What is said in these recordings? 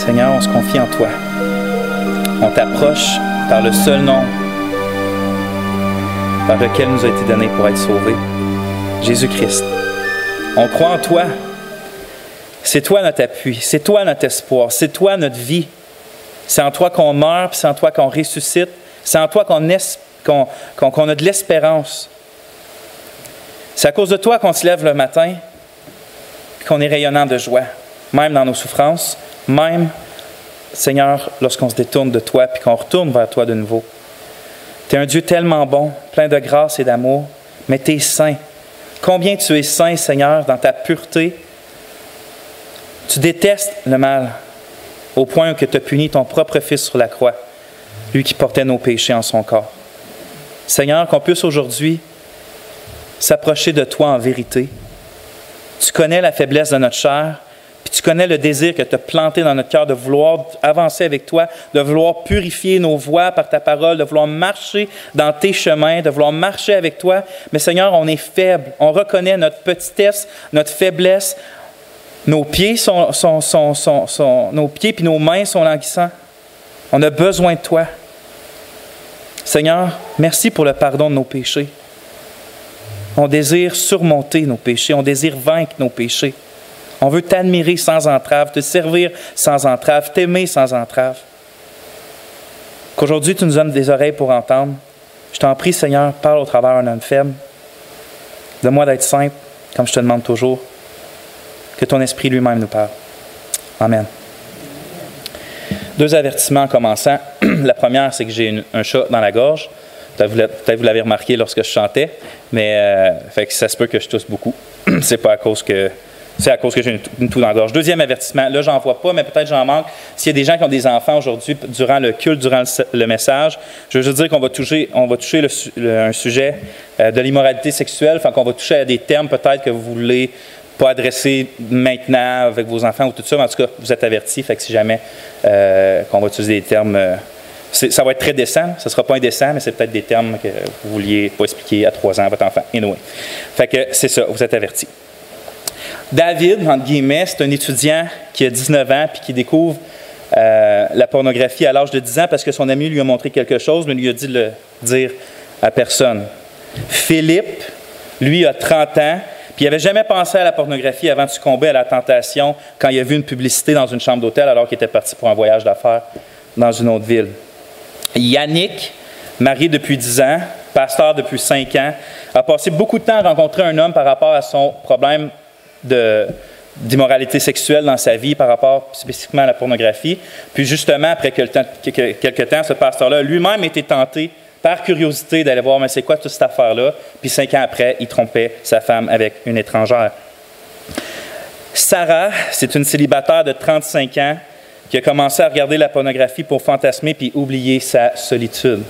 Seigneur, on se confie en toi. On t'approche par le seul nom par lequel nous a été donné pour être sauvés, Jésus-Christ. On croit en toi. C'est toi notre appui, c'est toi notre espoir, c'est toi notre vie. C'est en toi qu'on meurt, puis c'est en toi qu'on ressuscite. C'est en toi qu'on a de l'espérance. C'est à cause de toi qu'on se lève le matin et qu'on est rayonnant de joie, même dans nos souffrances, même, Seigneur, lorsqu'on se détourne de toi et qu'on retourne vers toi de nouveau. Tu es un Dieu tellement bon, plein de grâce et d'amour, mais tu es saint. Combien tu es saint, Seigneur, dans ta pureté. Tu détestes le mal au point que tu as puni ton propre Fils sur la croix, lui qui portait nos péchés en son corps. Seigneur, qu'on puisse aujourd'hui s'approcher de toi en vérité. Tu connais la faiblesse de notre chair, puis tu connais le désir que tu as planté dans notre cœur de vouloir avancer avec toi, de vouloir purifier nos voies par ta parole, de vouloir marcher dans tes chemins, de vouloir marcher avec toi. Mais Seigneur, on est faible. On reconnaît notre petitesse, notre faiblesse. Nos pieds nos pieds puis nos mains sont languissants. On a besoin de toi. Seigneur, merci pour le pardon de nos péchés. On désire surmonter nos péchés. On désire vaincre nos péchés. On veut t'admirer sans entrave, te servir sans entrave, t'aimer sans entrave. Qu'aujourd'hui, tu nous donnes des oreilles pour entendre. Je t'en prie, Seigneur, parle au travers d'un homme faible. Donne-moi d'être simple, comme je te demande toujours. Que ton esprit lui-même nous parle. Amen. 2 avertissements en commençant. La première, c'est que j'ai un chat dans la gorge. Peut-être vous l'avez remarqué lorsque je chantais, mais fait que ça se peut que je tousse beaucoup. C'est à cause que j'ai une toux dans la gorge. Deuxième avertissement, là, j'en vois pas, mais peut-être j'en manque. S'il y a des gens qui ont des enfants aujourd'hui, durant le culte, durant le message, je veux juste dire qu'on va toucher un sujet de l'immoralité sexuelle, enfin qu'on va toucher à des termes peut-être que vous voulez pas adresser maintenant avec vos enfants ou tout ça, mais en tout cas, vous êtes avertis, fait que si jamais qu'on va utiliser des termes, ça va être très décent, ça ne sera pas indécent, mais c'est peut-être des termes que vous vouliez pas expliquer à 3 ans à votre enfant. Anyway. Fait que c'est ça, vous êtes avertis. David, entre guillemets, c'est un étudiant qui a 19 ans puis qui découvre la pornographie à l'âge de 10 ans parce que son ami lui a montré quelque chose, mais lui a dit de le dire à personne. Philippe, lui, a 30 ans, puis il n'avait jamais pensé à la pornographie avant de succomber à la tentation quand il a vu une publicité dans une chambre d'hôtel alors qu'il était parti pour un voyage d'affaires dans une autre ville. Yannick, marié depuis 10 ans, pasteur depuis 5 ans, a passé beaucoup de temps à rencontrer un homme par rapport à son problème d'immoralité sexuelle dans sa vie, par rapport spécifiquement à la pornographie. Puis justement, après quelques temps, ce pasteur-là lui-même était tenté par curiosité d'aller voir, mais c'est quoi toute cette affaire-là? Puis 5 ans après, il trompait sa femme avec une étrangère. Sarah, c'est une célibataire de 35 ans qui a commencé à regarder la pornographie pour fantasmer puis oublier sa solitude.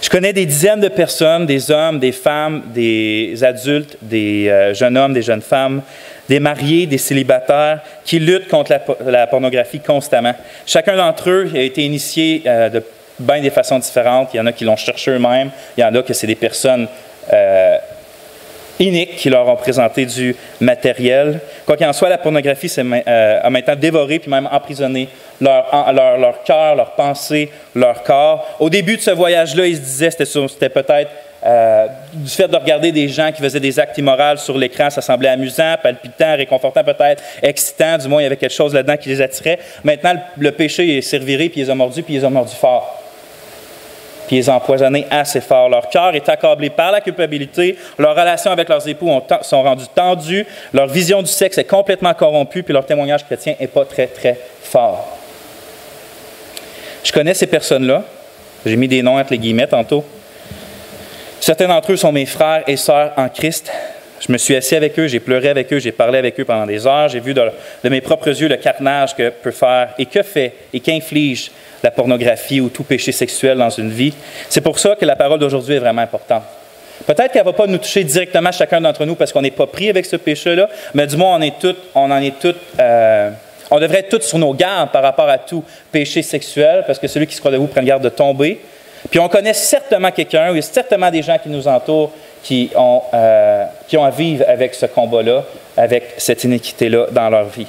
Je connais des dizaines de personnes, des hommes, des femmes, des adultes, des jeunes hommes, des jeunes femmes, des mariés, des célibataires qui luttent contre la pornographie constamment. Chacun d'entre eux a été initié de bien des façons différentes. Il y en a qui l'ont cherché eux-mêmes. Il y en a que c'est des personnes iniques qui leur ont présenté du matériel. Quoi qu'il en soit, la pornographie a maintenant dévoré puis même emprisonné leur cœur, leurs pensées, leur corps. Au début de ce voyage-là, ils se disaient que c'était peut-être du fait de regarder des gens qui faisaient des actes immoraux sur l'écran, ça semblait amusant, palpitant, réconfortant peut-être, excitant. Du moins, il y avait quelque chose là-dedans qui les attirait. Maintenant, le péché s'est reviré puis ils les ont mordus, puis ils les ont mordus fort. Puis ils les ont empoisonnés assez fort. Leur cœur est accablé par la culpabilité, leurs relations avec leurs époux sont rendues tendues, leur vision du sexe est complètement corrompue, puis leur témoignage chrétien n'est pas très, très fort. Je connais ces personnes-là. J'ai mis des noms entre les guillemets tantôt. Certains d'entre eux sont mes frères et sœurs en Christ. Je me suis assis avec eux, j'ai pleuré avec eux, j'ai parlé avec eux pendant des heures. J'ai vu de mes propres yeux le carnage que peut faire et que fait et qu'inflige la pornographie ou tout péché sexuel dans une vie. C'est pour ça que la parole d'aujourd'hui est vraiment importante. Peut-être qu'elle ne va pas nous toucher directement chacun d'entre nous parce qu'on n'est pas pris avec ce péché-là, mais du moins on devrait être tous sur nos gardes par rapport à tout péché sexuel parce que celui qui se croit debout prend garde de tomber. Puis on connaît certainement quelqu'un, il y a certainement des gens qui nous entourent qui ont à vivre avec ce combat-là, avec cette iniquité-là dans leur vie.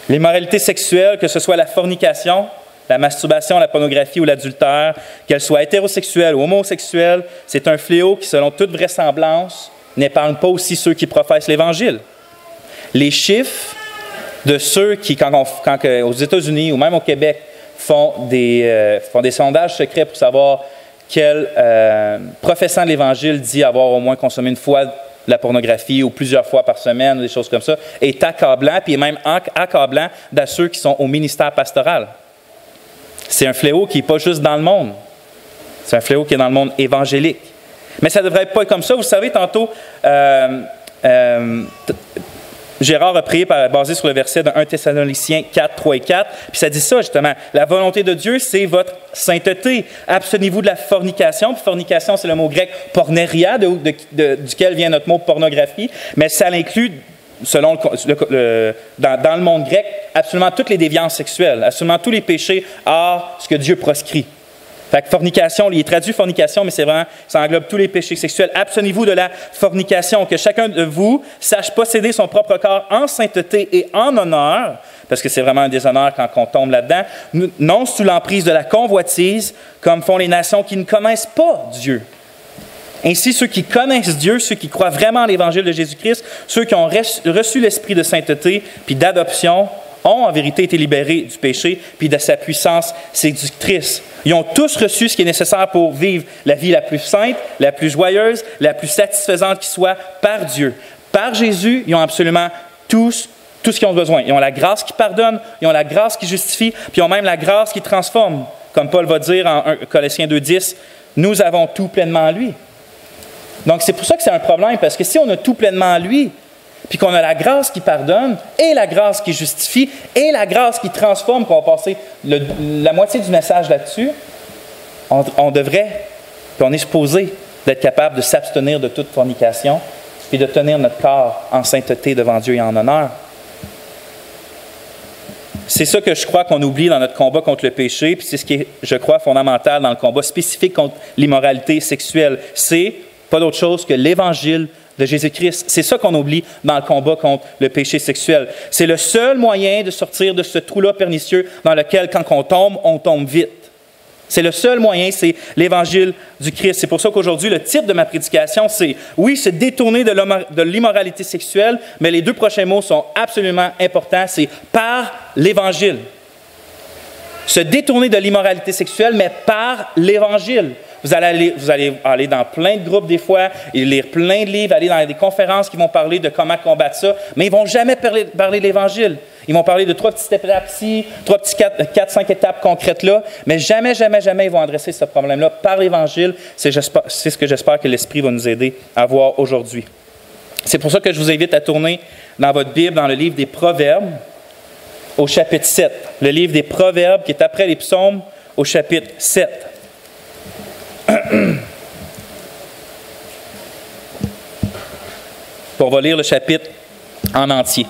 L'immoralité sexuelle, que ce soit la fornication, la masturbation, la pornographie ou l'adultère, qu'elle soit hétérosexuelle ou homosexuelle, c'est un fléau qui, selon toute vraisemblance, n'épargne pas aussi ceux qui professent l'Évangile. Les chiffres de ceux qui, aux États-Unis ou même au Québec, font des sondages secrets pour savoir quel professant de l'Évangile dit avoir au moins consommé une fois de la pornographie ou plusieurs fois par semaine, ou des choses comme ça, est accablant, puis même accablant de ceux qui sont au ministère pastoral. C'est un fléau qui n'est pas juste dans le monde. C'est un fléau qui est dans le monde évangélique. Mais ça ne devrait pas être comme ça. Vous savez, tantôt, Gérard a prié basé sur le verset de 1 Thessaloniciens 4, 3 et 4. Puis ça dit ça, justement. La volonté de Dieu, c'est votre sainteté. Abstenez-vous de la fornication. Puis fornication, c'est le mot grec porneria, duquel vient notre mot pornographie. Mais ça l'inclut, selon dans le monde grec, absolument toutes les déviances sexuelles, absolument tous les péchés hors ce que Dieu proscrit. Fait que fornication, il est traduit fornication, mais c'est vraiment, ça englobe tous les péchés sexuels. Abstenez-vous de la fornication, que chacun de vous sache posséder son propre corps en sainteté et en honneur, parce que c'est vraiment un déshonneur quand on tombe là-dedans, non sous l'emprise de la convoitise, comme font les nations qui ne connaissent pas Dieu. Ainsi, ceux qui connaissent Dieu, ceux qui croient vraiment à l'Évangile de Jésus-Christ, ceux qui ont reçu l'esprit de sainteté puis d'adoption, ont en vérité été libérés du péché puis de sa puissance séductrice. Ils ont tous reçu ce qui est nécessaire pour vivre la vie la plus sainte, la plus joyeuse, la plus satisfaisante qui soit par Dieu. Par Jésus, ils ont absolument tout ce qu'ils ont besoin. Ils ont la grâce qui pardonne, ils ont la grâce qui justifie, puis ils ont même la grâce qui transforme. Comme Paul va dire en Colossiens 2,10, « Nous avons tout pleinement en lui. » Donc, c'est pour ça que c'est un problème, parce que si on a tout pleinement en lui, puis qu'on a la grâce qui pardonne, et la grâce qui justifie, et la grâce qui transforme, qu'on va passer la moitié du message là-dessus, on devrait, puis on est supposé d'être capable de s'abstenir de toute fornication, puis de tenir notre corps en sainteté devant Dieu et en honneur. C'est ça que je crois qu'on oublie dans notre combat contre le péché, puis c'est ce qui est, je crois, fondamental dans le combat spécifique contre l'immoralité sexuelle. C'est pas d'autre chose que l'Évangile de Jésus-Christ. C'est ça qu'on oublie dans le combat contre le péché sexuel. C'est le seul moyen de sortir de ce trou-là pernicieux dans lequel, quand on tombe vite. C'est le seul moyen, c'est l'Évangile du Christ. C'est pour ça qu'aujourd'hui, le titre de ma prédication, c'est « Oui, se détourner de l'immoralité sexuelle », mais les deux prochains mots sont absolument importants. C'est « par l'Évangile ». Se détourner de l'immoralité sexuelle, mais par l'Évangile. Vous allez aller dans plein de groupes des fois, et lire plein de livres, aller dans des conférences qui vont parler de comment combattre ça, mais ils ne vont jamais parler de l'Évangile. Ils vont parler de 3 petites étapes ici, 3 petites 4-5 étapes concrètes là, mais jamais ils vont adresser ce problème-là par l'Évangile. C'est ce que j'espère que l'Esprit va nous aider à voir aujourd'hui. C'est pour ça que je vous invite à tourner dans votre Bible, dans le livre des Proverbes, au chapitre 7. Le livre des Proverbes qui est après les Psaumes, au chapitre 7. On va lire le chapitre en entier.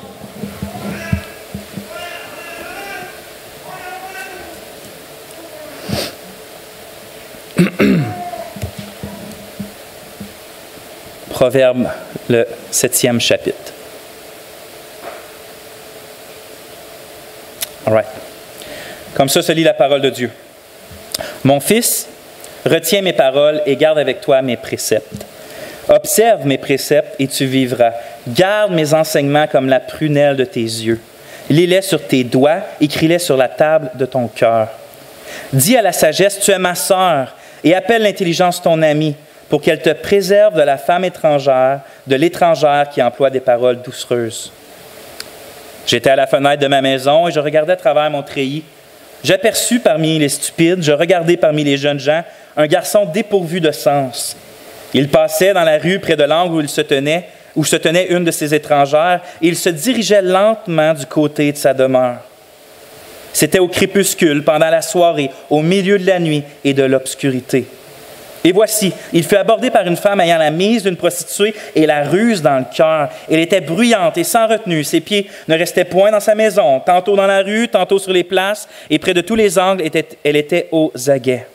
Proverbe, le 7e chapitre. All right. Comme ça se lit la parole de Dieu. Mon fils, retiens mes paroles et garde avec toi mes préceptes. Observe mes préceptes et tu vivras. Garde mes enseignements comme la prunelle de tes yeux. Lis-les sur tes doigts, écris-les sur la table de ton cœur. Dis à la sagesse, tu es ma sœur, et appelle l'intelligence ton amie, pour qu'elle te préserve de la femme étrangère, de l'étrangère qui emploie des paroles doucereuses. J'étais à la fenêtre de ma maison et je regardais à travers mon treillis. J'aperçus parmi les stupides, je regardais parmi les jeunes gens, un garçon dépourvu de sens. Il passait dans la rue près de l'angle où se tenait une de ces étrangères, et il se dirigeait lentement du côté de sa demeure. C'était au crépuscule, pendant la soirée, au milieu de la nuit et de l'obscurité. Et voici, il fut abordé par une femme ayant la mise d'une prostituée et la ruse dans le cœur. Elle était bruyante et sans retenue. Ses pieds ne restaient point dans sa maison, tantôt dans la rue, tantôt sur les places, et près de tous les angles, elle était aux aguets.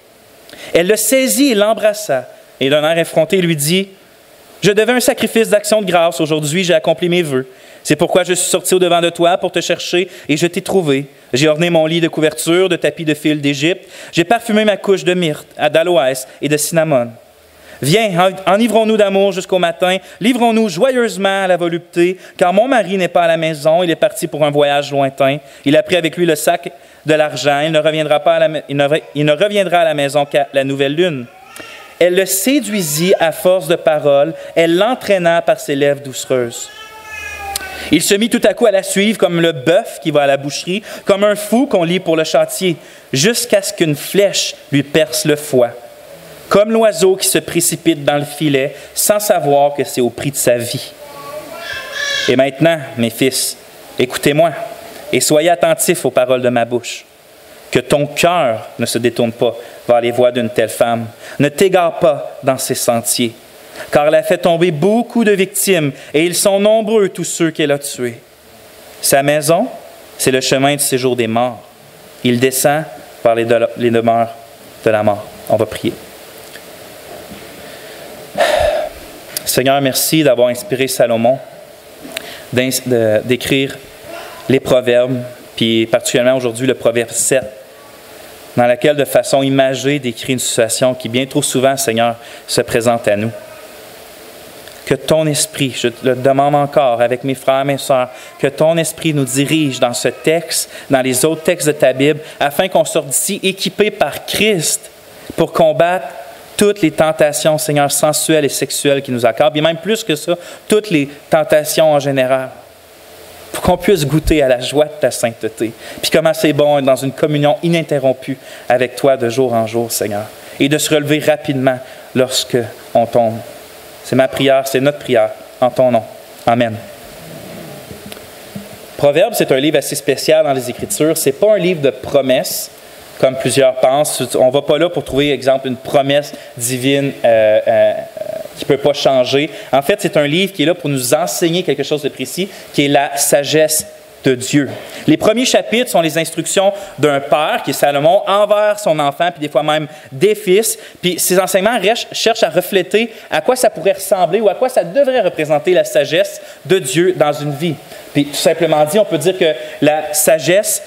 Elle le saisit et l'embrassa, et d'un air effronté lui dit « Je devais un sacrifice d'action de grâce, aujourd'hui j'ai accompli mes vœux. C'est pourquoi je suis sorti au-devant de toi pour te chercher et je t'ai trouvé. J'ai orné mon lit de couverture, de tapis de fil d'Égypte. J'ai parfumé ma couche de myrte, d'aloès et de cinnamome. Viens, enivrons-nous d'amour jusqu'au matin. Livrons-nous joyeusement à la volupté, car mon mari n'est pas à la maison. Il est parti pour un voyage lointain. Il a pris avec lui le sac de l'argent. Il ne reviendra à la maison qu'à la nouvelle lune. Elle le séduisit à force de paroles. Elle l'entraîna par ses lèvres doucereuses. Il se mit tout à coup à la suivre comme le bœuf qui va à la boucherie, comme un fou qu'on lie pour le châtier, jusqu'à ce qu'une flèche lui perce le foie. Comme l'oiseau qui se précipite dans le filet sans savoir que c'est au prix de sa vie. Et maintenant, mes fils, écoutez-moi et soyez attentifs aux paroles de ma bouche. Que ton cœur ne se détourne pas vers les voies d'une telle femme. Ne t'égare pas dans ses sentiers, car elle a fait tomber beaucoup de victimes et ils sont nombreux tous ceux qu'elle a tués. Sa maison, c'est le chemin du séjour des morts. Il descend par les demeures de la mort. On va prier. Seigneur, merci d'avoir inspiré Salomon d'écrire les proverbes, puis particulièrement aujourd'hui le proverbe 7, dans lequel de façon imagée décrit une situation qui bien trop souvent, Seigneur, se présente à nous. Que ton esprit, je te le demande encore avec mes frères et mes sœurs, que ton esprit nous dirige dans ce texte, dans les autres textes de ta Bible, afin qu'on sorte d'ici équipés par Christ pour combattre toutes les tentations, Seigneur, sensuelles et sexuelles qui nous accordent, et même plus que ça, toutes les tentations en général, pour qu'on puisse goûter à la joie de ta sainteté, puis comment c'est bon d'être dans une communion ininterrompue avec toi de jour en jour, Seigneur, et de se relever rapidement lorsque on tombe. C'est ma prière, c'est notre prière, en ton nom. Amen. Proverbes, c'est un livre assez spécial dans les Écritures. Ce n'est pas un livre de promesses, comme plusieurs pensent. On ne va pas là pour trouver, exemple, une promesse divine qui ne peut pas changer. En fait, c'est un livre qui est là pour nous enseigner quelque chose de précis, qui est la sagesse de Dieu. Les premiers chapitres sont les instructions d'un père, qui est Salomon, envers son enfant, puis des fois même des fils. Puis ces enseignements cherchent à refléter à quoi ça pourrait ressembler ou à quoi ça devrait représenter la sagesse de Dieu dans une vie. Puis tout simplement dit, on peut dire que la sagesse,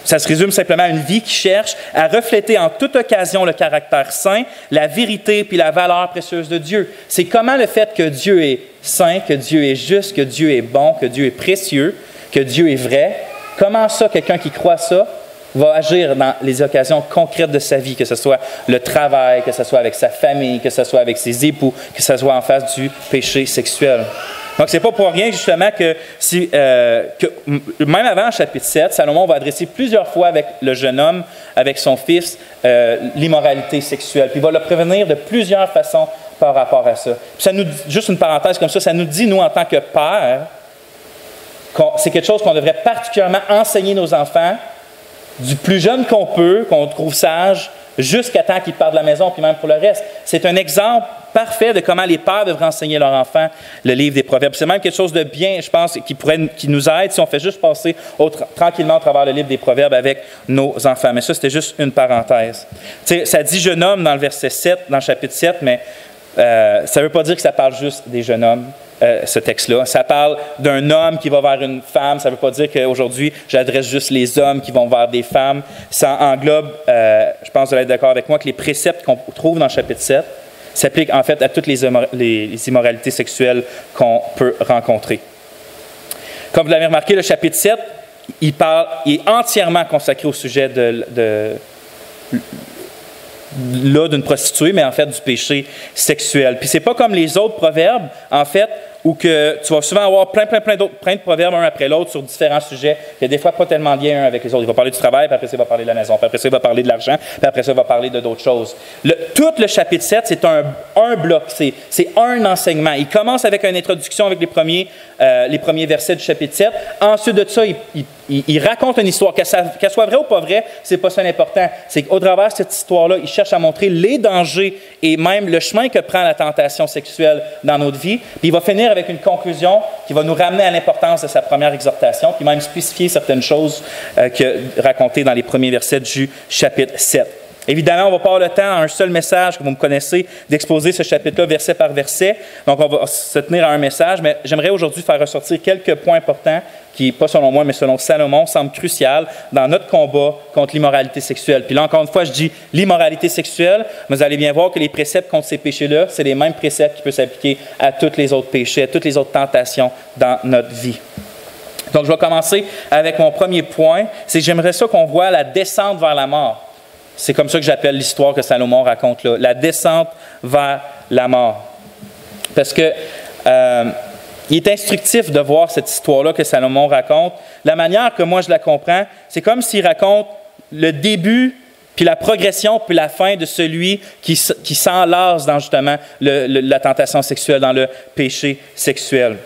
ça se résume simplement à une vie qui cherche à refléter en toute occasion le caractère saint, la vérité puis la valeur précieuse de Dieu. C'est comment le fait que Dieu est saint, que Dieu est juste, que Dieu est bon, que Dieu est précieux, que Dieu est vrai. Comment ça, quelqu'un qui croit ça, va agir dans les occasions concrètes de sa vie, que ce soit le travail, que ce soit avec sa famille, que ce soit avec ses époux, que ce soit en face du péché sexuel. Donc, ce n'est pas pour rien, justement, que même avant le chapitre 7, Salomon va adresser plusieurs fois avec le jeune homme, avec son fils, l'immoralité sexuelle. Puis il va le prévenir de plusieurs façons par rapport à ça. Puis ça nous dit, juste une parenthèse comme ça nous dit, nous, en tant que pères, c'est quelque chose qu'on devrait particulièrement enseigner nos enfants, du plus jeune qu'on peut, qu'on trouve sage, jusqu'à temps qu'ils partent de la maison, puis même pour le reste. C'est un exemple parfait de comment les pères devraient enseigner leurs enfants le livre des Proverbes. C'est même quelque chose de bien, je pense, qui nous aide si on fait juste passer tranquillement à travers le livre des Proverbes avec nos enfants. Mais ça, c'était juste une parenthèse. Tu sais, ça dit jeune homme dans le verset 7, dans le chapitre 7, mais ça ne veut pas dire que ça parle juste des jeunes hommes. Ce texte-là. Ça parle d'un homme qui va vers une femme. Ça ne veut pas dire qu'aujourd'hui, j'adresse juste les hommes qui vont vers des femmes. Ça englobe, je pense que vous allez être d'accord avec moi, que les préceptes qu'on trouve dans le chapitre 7 s'appliquent en fait à toutes les immoralités sexuelles qu'on peut rencontrer. Comme vous l'avez remarqué, le chapitre 7, il est entièrement consacré au sujet d'une prostituée, mais en fait du péché sexuel. Puis c'est pas comme les autres proverbes, en fait, où que tu vas souvent avoir plein de proverbes un après l'autre sur différents sujets. Il y a des fois pas tellement de lien un avec les autres. Il va parler du travail, puis après ça, il va parler de la maison, puis après ça, il va parler de l'argent, puis après ça, il va parler de d'autres choses. Tout le chapitre 7, c'est un bloc, c'est un enseignement. Il commence avec une introduction avec les premiers versets du chapitre 7. Ensuite de ça, il raconte une histoire. Qu'elle soit vraie ou pas vraie, c'est pas ça l'important. C'est qu'au travers de cette histoire-là, il cherche à montrer les dangers et même le chemin que prend la tentation sexuelle dans notre vie. Puis il va finir avec une conclusion qui va nous ramener à l'importance de sa première exhortation, puis même spécifier certaines choses racontées dans les premiers versets du chapitre 7. Évidemment, on va pas avoir le temps, un seul message que vous me connaissez, d'exposer ce chapitre-là verset par verset. Donc, on va se tenir à un message, mais j'aimerais aujourd'hui faire ressortir quelques points importants qui, pas selon moi, mais selon Salomon, semblent cruciaux dans notre combat contre l'immoralité sexuelle. Puis là, encore une fois, je dis l'immoralité sexuelle, mais vous allez bien voir que les préceptes contre ces péchés-là, c'est les mêmes préceptes qui peuvent s'appliquer à tous les autres péchés, à toutes les autres tentations dans notre vie. Donc, je vais commencer avec mon premier point, c'est que j'aimerais ça qu'on voit la descente vers la mort. C'est comme ça que j'appelle l'histoire que Salomon raconte là, la descente vers la mort. Parce que il est instructif de voir cette histoire-là que Salomon raconte. La manière que moi je la comprends, c'est comme s'il raconte le début, puis la progression, puis la fin de celui qui s'enlace dans justement la tentation sexuelle, dans le péché sexuel.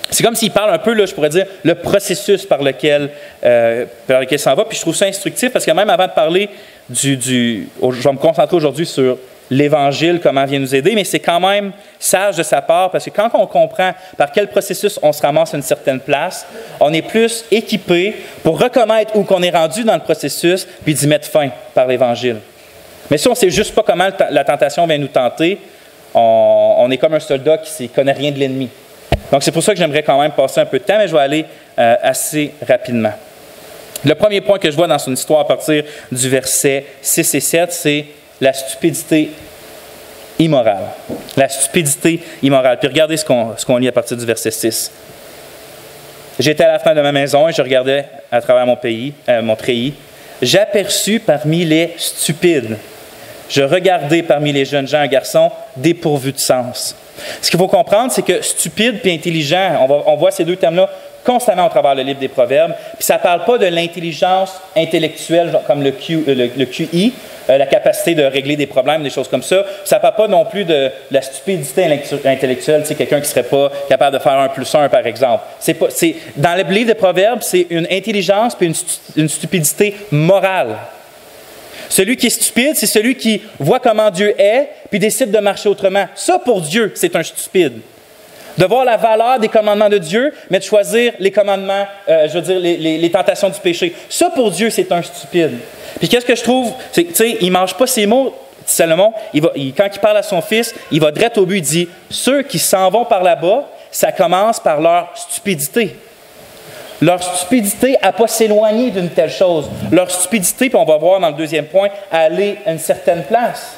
C'est comme s'il parle un peu, là, je pourrais dire, le processus par lequel il s'en va. Puis je trouve ça instructif parce que même avant de parler je vais me concentrer aujourd'hui sur l'Évangile, comment il vient nous aider, mais c'est quand même sage de sa part parce que quand on comprend par quel processus on se ramasse à une certaine place, on est plus équipé pour reconnaître où qu'on est rendu dans le processus puis d'y mettre fin par l'Évangile. Mais si on ne sait juste pas comment la tentation vient nous tenter, on est comme un soldat qui ne connaît rien de l'ennemi. Donc, c'est pour ça que j'aimerais quand même passer un peu de temps, mais je vais aller assez rapidement. Le premier point que je vois dans son histoire à partir du verset 6 et 7, c'est la stupidité immorale. La stupidité immorale. Puis regardez ce qu'on lit à partir du verset 6. J'étais à la fenêtre de ma maison et je regardais à travers mon treillis. J'aperçus parmi les stupides. Je regardais parmi les jeunes gens un garçon dépourvu de sens. Ce qu'il faut comprendre, c'est que stupide et intelligent, on voit ces deux termes-là constamment au travers le livre des Proverbes. Puis ça ne parle pas de l'intelligence intellectuelle comme le QI, la capacité de régler des problèmes, des choses comme ça. Ça ne parle pas non plus de la stupidité intellectuelle, tu sais, quelqu'un qui ne serait pas capable de faire 1 + 1, par exemple. Dans le livre des Proverbes, c'est une intelligence puis une stupidité morale. Celui qui est stupide, c'est celui qui voit comment Dieu est puis décide de marcher autrement. Ça, pour Dieu, c'est un stupide. De voir la valeur des commandements de Dieu, mais de choisir les commandements, les tentations du péché. Ça, pour Dieu, c'est un stupide. Puis qu'est-ce que je trouve? C'est, tu sais, il ne mange pas ses mots, Salomon. Quand il parle à son fils, il va direct au but, il dit, ceux qui s'en vont par là-bas, ça commence par leur stupidité. Leur stupidité à ne pas s'éloigner d'une telle chose. Leur stupidité, puis on va voir dans le deuxième point, à aller à une certaine place.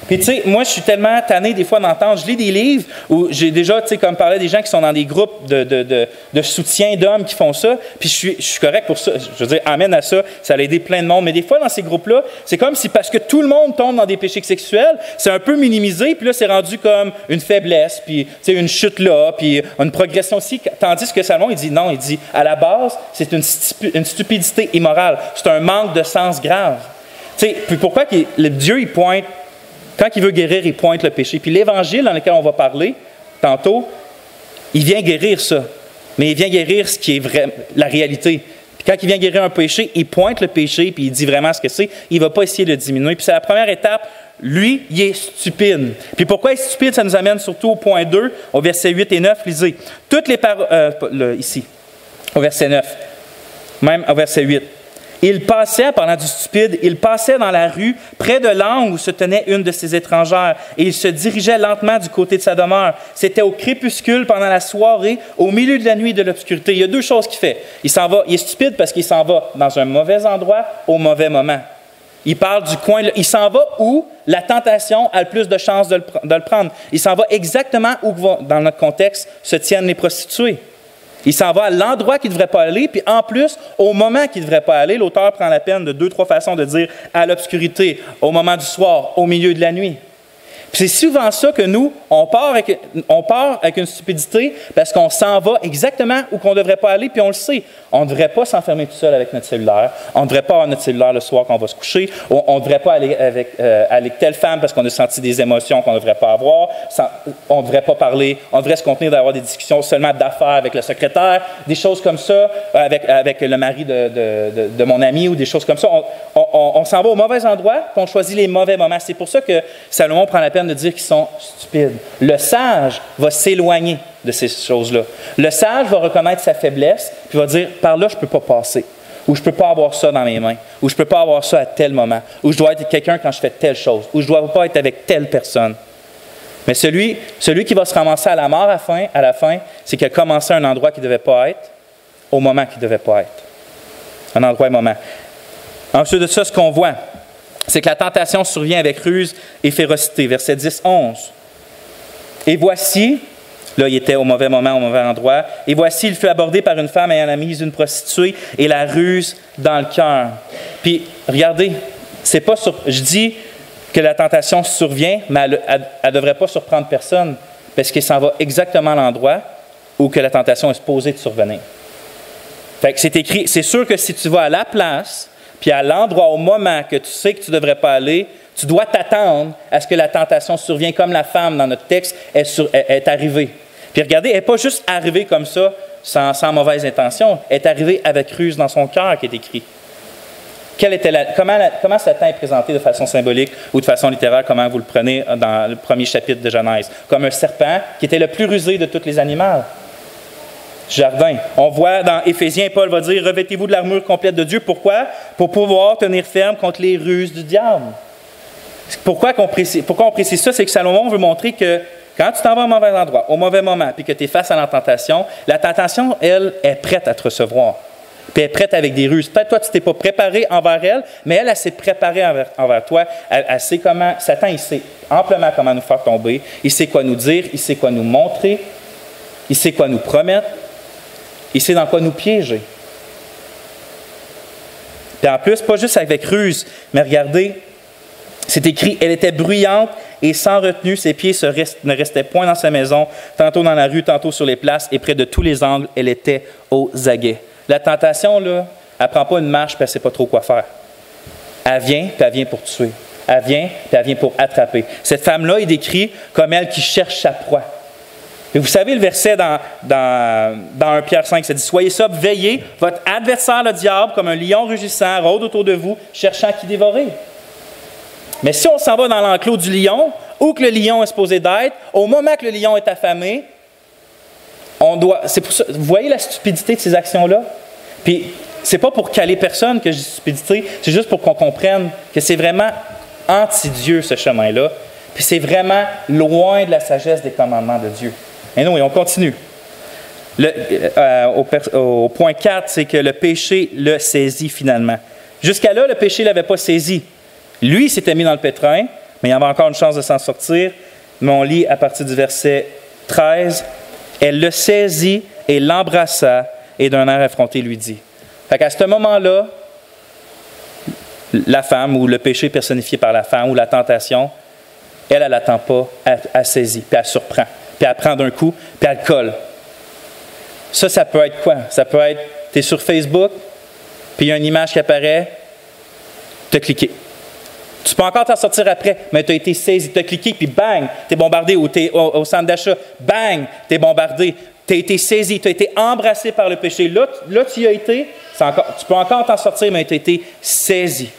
Puis, tu sais, moi, je suis tellement tanné des fois d'entendre. Je lis des livres où j'ai déjà, tu sais, comme parlait des gens qui sont dans des groupes de soutien d'hommes qui font ça. Puis, je suis correct pour ça. Je veux dire, amen à ça. Ça a aidé plein de monde. Mais des fois, dans ces groupes-là, c'est comme si parce que tout le monde tombe dans des péchés sexuels, c'est un peu minimisé. Puis là, c'est rendu comme une faiblesse. Puis, tu sais, une chute là. Puis, une progression aussi. Tandis que Salomon, il dit non. Il dit, à la base, c'est une stupidité immorale. C'est un manque de sens grave. Tu sais, puis pourquoi Dieu, il pointe. Quand il veut guérir, il pointe le péché. Puis l'Évangile dans lequel on va parler tantôt, il vient guérir ça. Mais il vient guérir ce qui est vrai, la réalité. Puis quand il vient guérir un péché, il pointe le péché, puis il dit vraiment ce que c'est. Il ne va pas essayer de le diminuer. Puis c'est la première étape. Lui, il est stupide. Puis pourquoi il est stupide? Ça nous amène surtout au point 2, au verset 8 et 9. Lisez. Toutes les paroles, ici, au verset 9, même au verset 8. Il passait, parlant du stupide, il passait dans la rue, près de l'angle où se tenait une de ses étrangères, et il se dirigeait lentement du côté de sa demeure. C'était au crépuscule, pendant la soirée, au milieu de la nuit et de l'obscurité. Il y a deux choses qu'il fait. Il est stupide parce qu'il s'en va dans un mauvais endroit, au mauvais moment. Il parle du coin, il s'en va où la tentation a le plus de chances de le prendre. Il s'en va exactement où, dans notre contexte, se tiennent les prostituées. Il s'en va à l'endroit qu'il ne devrait pas aller, puis en plus, au moment qu'il ne devrait pas aller, l'auteur prend la peine de 2-3 façons de dire à l'obscurité, au moment du soir, au milieu de la nuit. Puis c'est souvent ça que nous, on part avec une stupidité parce qu'on s'en va exactement où qu'on ne devrait pas aller, puis on le sait. On ne devrait pas s'enfermer tout seul avec notre cellulaire. On ne devrait pas avoir notre cellulaire le soir quand on va se coucher. On ne devrait pas aller avec telle femme parce qu'on a senti des émotions qu'on ne devrait pas avoir. On ne devrait pas parler. On devrait se contenir d'avoir des discussions seulement d'affaires avec le secrétaire. Des choses comme ça, avec le mari de mon ami ou des choses comme ça. on s'en va au mauvais endroit, puis on choisit les mauvais moments. C'est pour ça que Salomon prend la peine de dire qu'ils sont stupides. Le sage va s'éloigner de ces choses-là. Le sage va reconnaître sa faiblesse, puis va dire, par là, je ne peux pas passer. Ou je ne peux pas avoir ça dans mes mains. Ou je ne peux pas avoir ça à tel moment. Ou je dois être quelqu'un quand je fais telle chose. Ou je ne dois pas être avec telle personne. Mais celui qui va se ramasser à la mort à la fin, c'est qu'il a commencé à un endroit qui ne devait pas être, au moment qui ne devait pas être. Un endroit et moment. Ensuite de ça, ce qu'on voit, c'est que la tentation survient avec ruse et férocité. Verset 10-11. Et voici, là, il était au mauvais moment, au mauvais endroit. Et voici, il fut abordé par une femme ayant la mise d'une prostituée et la ruse dans le cœur. Puis, regardez, c'est pas je dis que la tentation survient, mais elle ne devrait pas surprendre personne, parce qu'elle s'en va exactement à l'endroit où que la tentation est supposée de survenir. Fait que c'est écrit, c'est sûr que si tu vas à la place, puis à l'endroit, au moment que tu sais que tu ne devrais pas aller, tu dois t'attendre à ce que la tentation survienne, comme la femme dans notre texte est arrivée. Puis regardez, elle n'est pas juste arrivée comme ça, sans mauvaise intention, elle est arrivée avec ruse dans son cœur, qui est écrit. Comment Satan est présenté de façon symbolique ou de façon littéraire, comment vous le prenez dans le premier chapitre de Genèse? Comme un serpent qui était le plus rusé de tous les animaux. Jardin. On voit dans Éphésiens, Paul va dire, revêtez-vous de l'armure complète de Dieu. Pourquoi? Pour pouvoir tenir ferme contre les ruses du diable. Pourquoi on précise ça? C'est que Salomon veut montrer que quand tu t'en vas au mauvais endroit, au mauvais moment, puis que tu es face à la tentation, elle est prête à te recevoir. Puis elle est prête avec des ruses. Peut-être toi, tu ne t'es pas préparé envers elle, mais elle s'est préparée envers toi. Elle sait comment, Satan, il sait amplement comment nous faire tomber. Il sait quoi nous dire, il sait quoi nous montrer, il sait quoi nous promettre, il sait dans quoi nous piéger. Puis en plus, pas juste avec ruse, mais regardez, c'est écrit, elle était bruyante et sans retenue, ses pieds ne restaient point dans sa maison, tantôt dans la rue, tantôt sur les places, et près de tous les angles, elle était aux aguets. La tentation, là, elle ne prend pas une marche puis elle ne sait pas trop quoi faire. Elle vient, puis elle vient pour tuer. Elle vient, puis elle vient pour attraper. Cette femme-là est décrite comme elle qui cherche sa proie. Et vous savez, le verset dans 1 Pierre 5, ça dit « Soyez sobres, veillez, votre adversaire, le diable, comme un lion rugissant, rôde autour de vous, cherchant qui dévorer. » Mais si on s'en va dans l'enclos du lion, où que le lion est supposé d'être, au moment que le lion est affamé, c'est pour ça, vous voyez la stupidité de ces actions-là? Puis, c'est pas pour caler personne que je dis stupidité, c'est juste pour qu'on comprenne que c'est vraiment anti-Dieu, ce chemin-là. Puis c'est vraiment loin de la sagesse des commandements de Dieu. Et non, et on continue. Au point 4, c'est que le péché le saisit finalement. Jusqu'à là, le péché ne l'avait pas saisi. Lui, il s'était mis dans le pétrin, mais il avait encore une chance de s'en sortir. Mais on lit à partir du verset 13, « Elle le saisit et l'embrassa, et d'un air effronté lui dit. » Fait qu'à ce moment-là, la femme, ou le péché personnifié par la femme, ou la tentation, elle n'attend pas, elle saisit, puis elle surprend, puis elle prend d'un coup, puis elle colle. Ça peut être quoi? Ça peut être, tu es sur Facebook, puis il y a une image qui apparaît, tu as cliqué. Tu peux encore t'en sortir après, mais tu as été saisi, tu as cliqué, puis bang, tu es bombardé, ou tu es au centre d'achat, bang, tu es bombardé, tu as été saisi, tu as été embrassé par le péché. Là tu y as été, tu peux encore t'en sortir, mais tu as été saisi.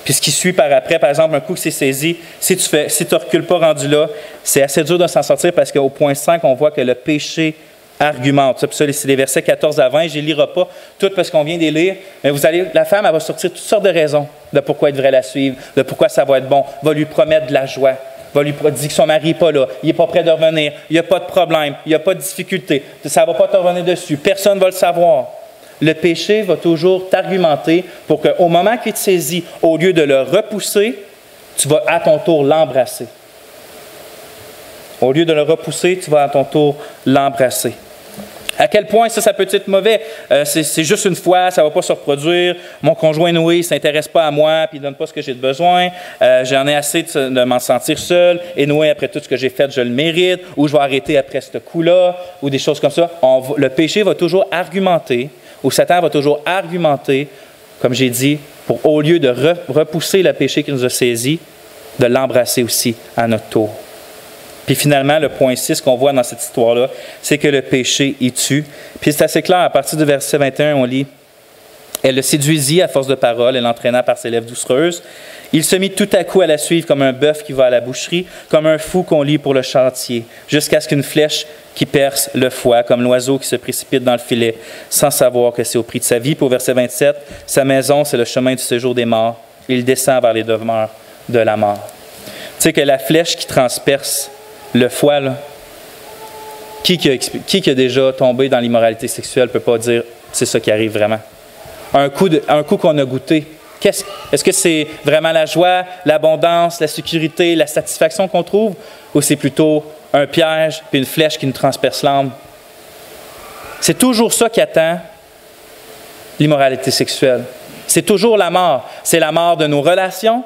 Puis ce qui suit par après, par exemple, un coup que c'est saisi, si tu ne recules pas rendu là, c'est assez dur de s'en sortir parce qu'au point 5, on voit que le péché argumente. Ça, c'est les versets 14 à 20. Je ne les lirai pas toutes parce qu'on vient de les lire. Mais la femme, elle va sortir toutes sortes de raisons de pourquoi il devrait la suivre, de pourquoi ça va être bon, va lui promettre de la joie, va lui dire que son mari n'est pas là, il n'est pas prêt de revenir, il n'y a pas de problème, il n'y a pas de difficulté, ça ne va pas te revenir dessus, personne ne va le savoir. Le péché va toujours t'argumenter pour qu'au moment qu'il te saisit, au lieu de le repousser, tu vas à ton tour l'embrasser. Au lieu de le repousser, tu vas à ton tour l'embrasser. À quel point ça peut être mauvais? C'est juste une fois, ça ne va pas se reproduire. Mon conjoint Noé ne s'intéresse pas à moi, puis il ne donne pas ce que j'ai de besoin. J'en ai assez de m'en sentir seul. Et Noé, après tout ce que j'ai fait, je le mérite. Ou je vais arrêter après ce coup-là, ou des choses comme ça. Le péché va toujours argumenter, ou Satan va toujours argumenter, comme j'ai dit, pour au lieu de repousser le péché qui nous a saisis, de l'embrasser aussi à notre tour. Puis finalement, le point 6 qu'on voit dans cette histoire-là, c'est que le péché, il tue. Puis c'est assez clair, à partir du verset 21, on lit « Elle le séduisit à force de paroles, elle l'entraîna par ses lèvres doucereuses. Il se mit tout à coup à la suivre comme un bœuf qui va à la boucherie, comme un fou qu'on lie pour le chantier, jusqu'à ce qu'une flèche qui perce le foie, comme l'oiseau qui se précipite dans le filet, sans savoir que c'est au prix de sa vie. Puis au verset 27, sa maison, c'est le chemin du séjour des morts. Il descend vers les demeures de la mort. Tu sais que la flèche qui transperce le foie, là, qui a déjà tombé dans l'immoralité sexuelle ne peut pas dire c'est ça qui arrive vraiment. Un coup qu'on a goûté, est-ce que c'est vraiment la joie, l'abondance, la sécurité, la satisfaction qu'on trouve, ou c'est plutôt un piège puis une flèche qui nous transperce l'âme? C'est toujours ça qui attend l'immoralité sexuelle. C'est toujours la mort. C'est la mort de nos relations,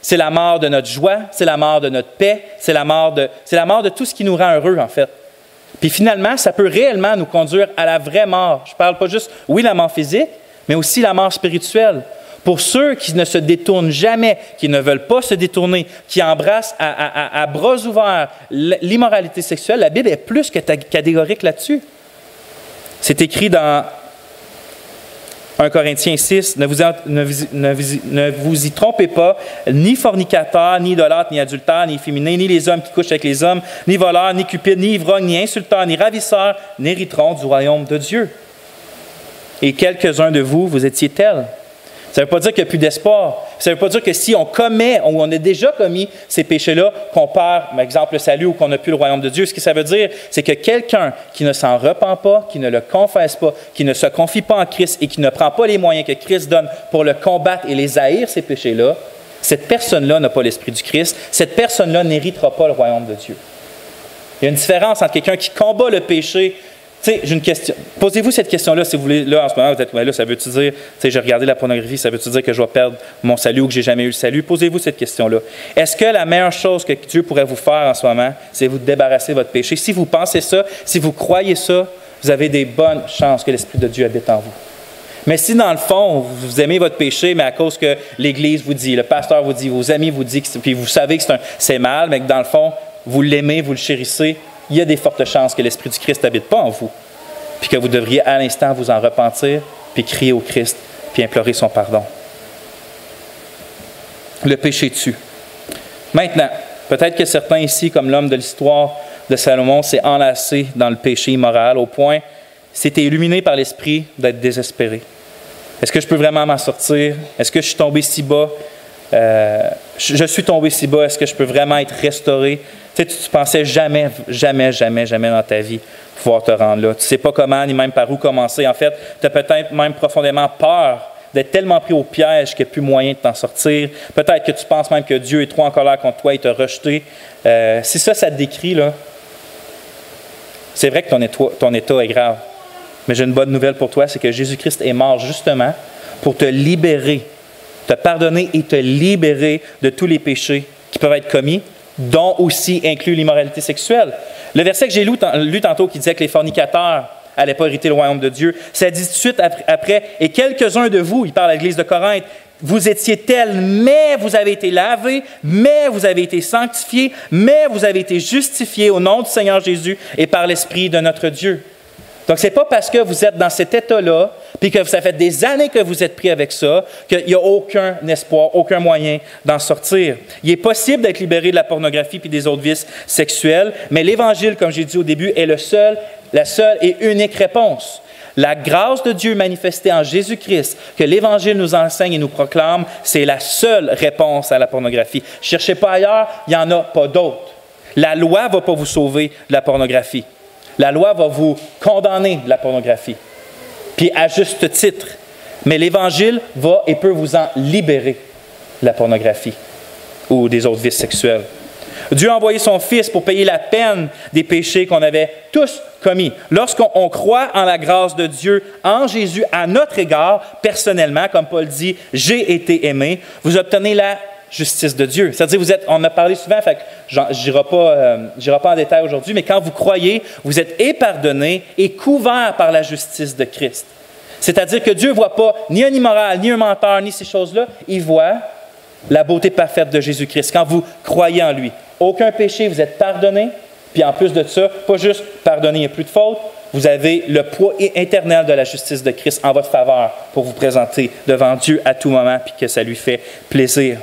c'est la mort de notre joie, c'est la mort de notre paix, c'est la mort de tout ce qui nous rend heureux, en fait. Puis finalement, ça peut réellement nous conduire à la vraie mort. Je ne parle pas juste, oui, la mort physique, mais aussi la mort spirituelle. Pour ceux qui ne se détournent jamais, qui ne veulent pas se détourner, qui embrassent à bras ouverts l'immoralité sexuelle, la Bible est plus que catégorique là-dessus. C'est écrit dans 1 Corinthiens 6, ne vous y trompez pas, ni fornicateur, ni idolâtre, ni adultère, ni efféminé, ni les hommes qui couchent avec les hommes, ni voleurs, ni cupides, ni ivrognes, ni insulteurs, ni ravisseurs, n'hériteront du royaume de Dieu. Et quelques-uns de vous, vous étiez tels. Ça ne veut pas dire qu'il n'y a plus d'espoir. Ça ne veut pas dire que si on commet ou on a déjà commis ces péchés-là, qu'on perd, par exemple, le salut ou qu'on n'a plus le royaume de Dieu. Ce que ça veut dire, c'est que quelqu'un qui ne s'en repent pas, qui ne le confesse pas, qui ne se confie pas en Christ et qui ne prend pas les moyens que Christ donne pour le combattre et les haïr, ces péchés-là, cette personne-là n'a pas l'Esprit du Christ. Cette personne-là n'héritera pas le royaume de Dieu. Il y a une différence entre quelqu'un qui combat le péché. Tu sais, j'ai une question. Posez-vous cette question-là, si vous voulez. Là, en ce moment, vous êtes là, ça veut-tu dire, tu sais, j'ai regardé la pornographie, ça veut-tu dire que je vais perdre mon salut ou que j'ai jamais eu le salut? Posez-vous cette question-là. Est-ce que la meilleure chose que Dieu pourrait vous faire en ce moment, c'est vous débarrasser de votre péché? Si vous pensez ça, si vous croyez ça, vous avez des bonnes chances que l'Esprit de Dieu habite en vous. Mais si, dans le fond, vous aimez votre péché, mais à cause que l'Église vous dit, le pasteur vous dit, vos amis vous disent, puis vous savez que c'est mal, mais que dans le fond, vous l'aimez, vous le chérissez, il y a des fortes chances que l'Esprit du Christ n'habite pas en vous, puis que vous devriez à l'instant vous en repentir, puis crier au Christ, puis implorer son pardon. Le péché tue. Maintenant, peut-être que certains ici, comme l'homme de l'histoire de Salomon, s'est enlacé dans le péché immoral au point, s'était illuminé par l'Esprit d'être désespéré. Est-ce que je peux vraiment m'en sortir? Est-ce que je suis tombé si bas? Je suis tombé si bas, est-ce que je peux vraiment être restauré? Tu sais, tu pensais jamais dans ta vie pouvoir te rendre là. Tu ne sais pas comment, ni même par où commencer. En fait, tu as peut-être même profondément peur d'être tellement pris au piège qu'il n'y a plus moyen de t'en sortir. Peut-être que tu penses même que Dieu est trop en colère contre toi et t'a rejeté. Si ça te décrit, là, c'est vrai que ton état est grave. Mais j'ai une bonne nouvelle pour toi, c'est que Jésus-Christ est mort justement pour te libérer, te pardonner et te libérer de tous les péchés qui peuvent être commis, dont aussi inclut l'immoralité sexuelle. Le verset que j'ai lu tantôt qui disait que les fornicateurs n'allaient pas hériter le royaume de Dieu, ça dit tout de suite après, « Et quelques-uns de vous, il parle à l'église de Corinthe, vous étiez tels, mais vous avez été lavés, mais vous avez été sanctifiés, mais vous avez été justifiés au nom du Seigneur Jésus et par l'Esprit de notre Dieu. » Donc, ce n'est pas parce que vous êtes dans cet état-là, puis que ça fait des années que vous êtes pris avec ça, qu'il n'y a aucun espoir, aucun moyen d'en sortir. Il est possible d'être libéré de la pornographie puis des autres vices sexuels, mais l'Évangile, comme j'ai dit au début, est la seule et unique réponse. La grâce de Dieu manifestée en Jésus-Christ, que l'Évangile nous enseigne et nous proclame, c'est la seule réponse à la pornographie. Ne cherchez pas ailleurs, il n'y en a pas d'autre. La loi ne va pas vous sauver de la pornographie. La loi va vous condamner de la pornographie, puis à juste titre. Mais l'Évangile va et peut vous en libérer de la pornographie ou des autres vices sexuels. Dieu a envoyé son Fils pour payer la peine des péchés qu'on avait tous commis. Lorsqu'on croit en la grâce de Dieu, en Jésus, à notre égard, personnellement, comme Paul dit, « J'ai été aimé », vous obtenez la justice de Dieu. C'est-à-dire, on a parlé souvent, fait que je n'irai pas en détail aujourd'hui, mais quand vous croyez, vous êtes pardonné et couvert par la justice de Christ. C'est-à-dire que Dieu ne voit pas ni un immoral, ni un menteur, ni ces choses-là. Il voit la beauté parfaite de Jésus-Christ. Quand vous croyez en lui, aucun péché, vous êtes pardonné. Puis en plus de ça, pas juste pardonné, il n'y a plus de faute, vous avez le poids éternel de la justice de Christ en votre faveur pour vous présenter devant Dieu à tout moment, puis que ça lui fait plaisir.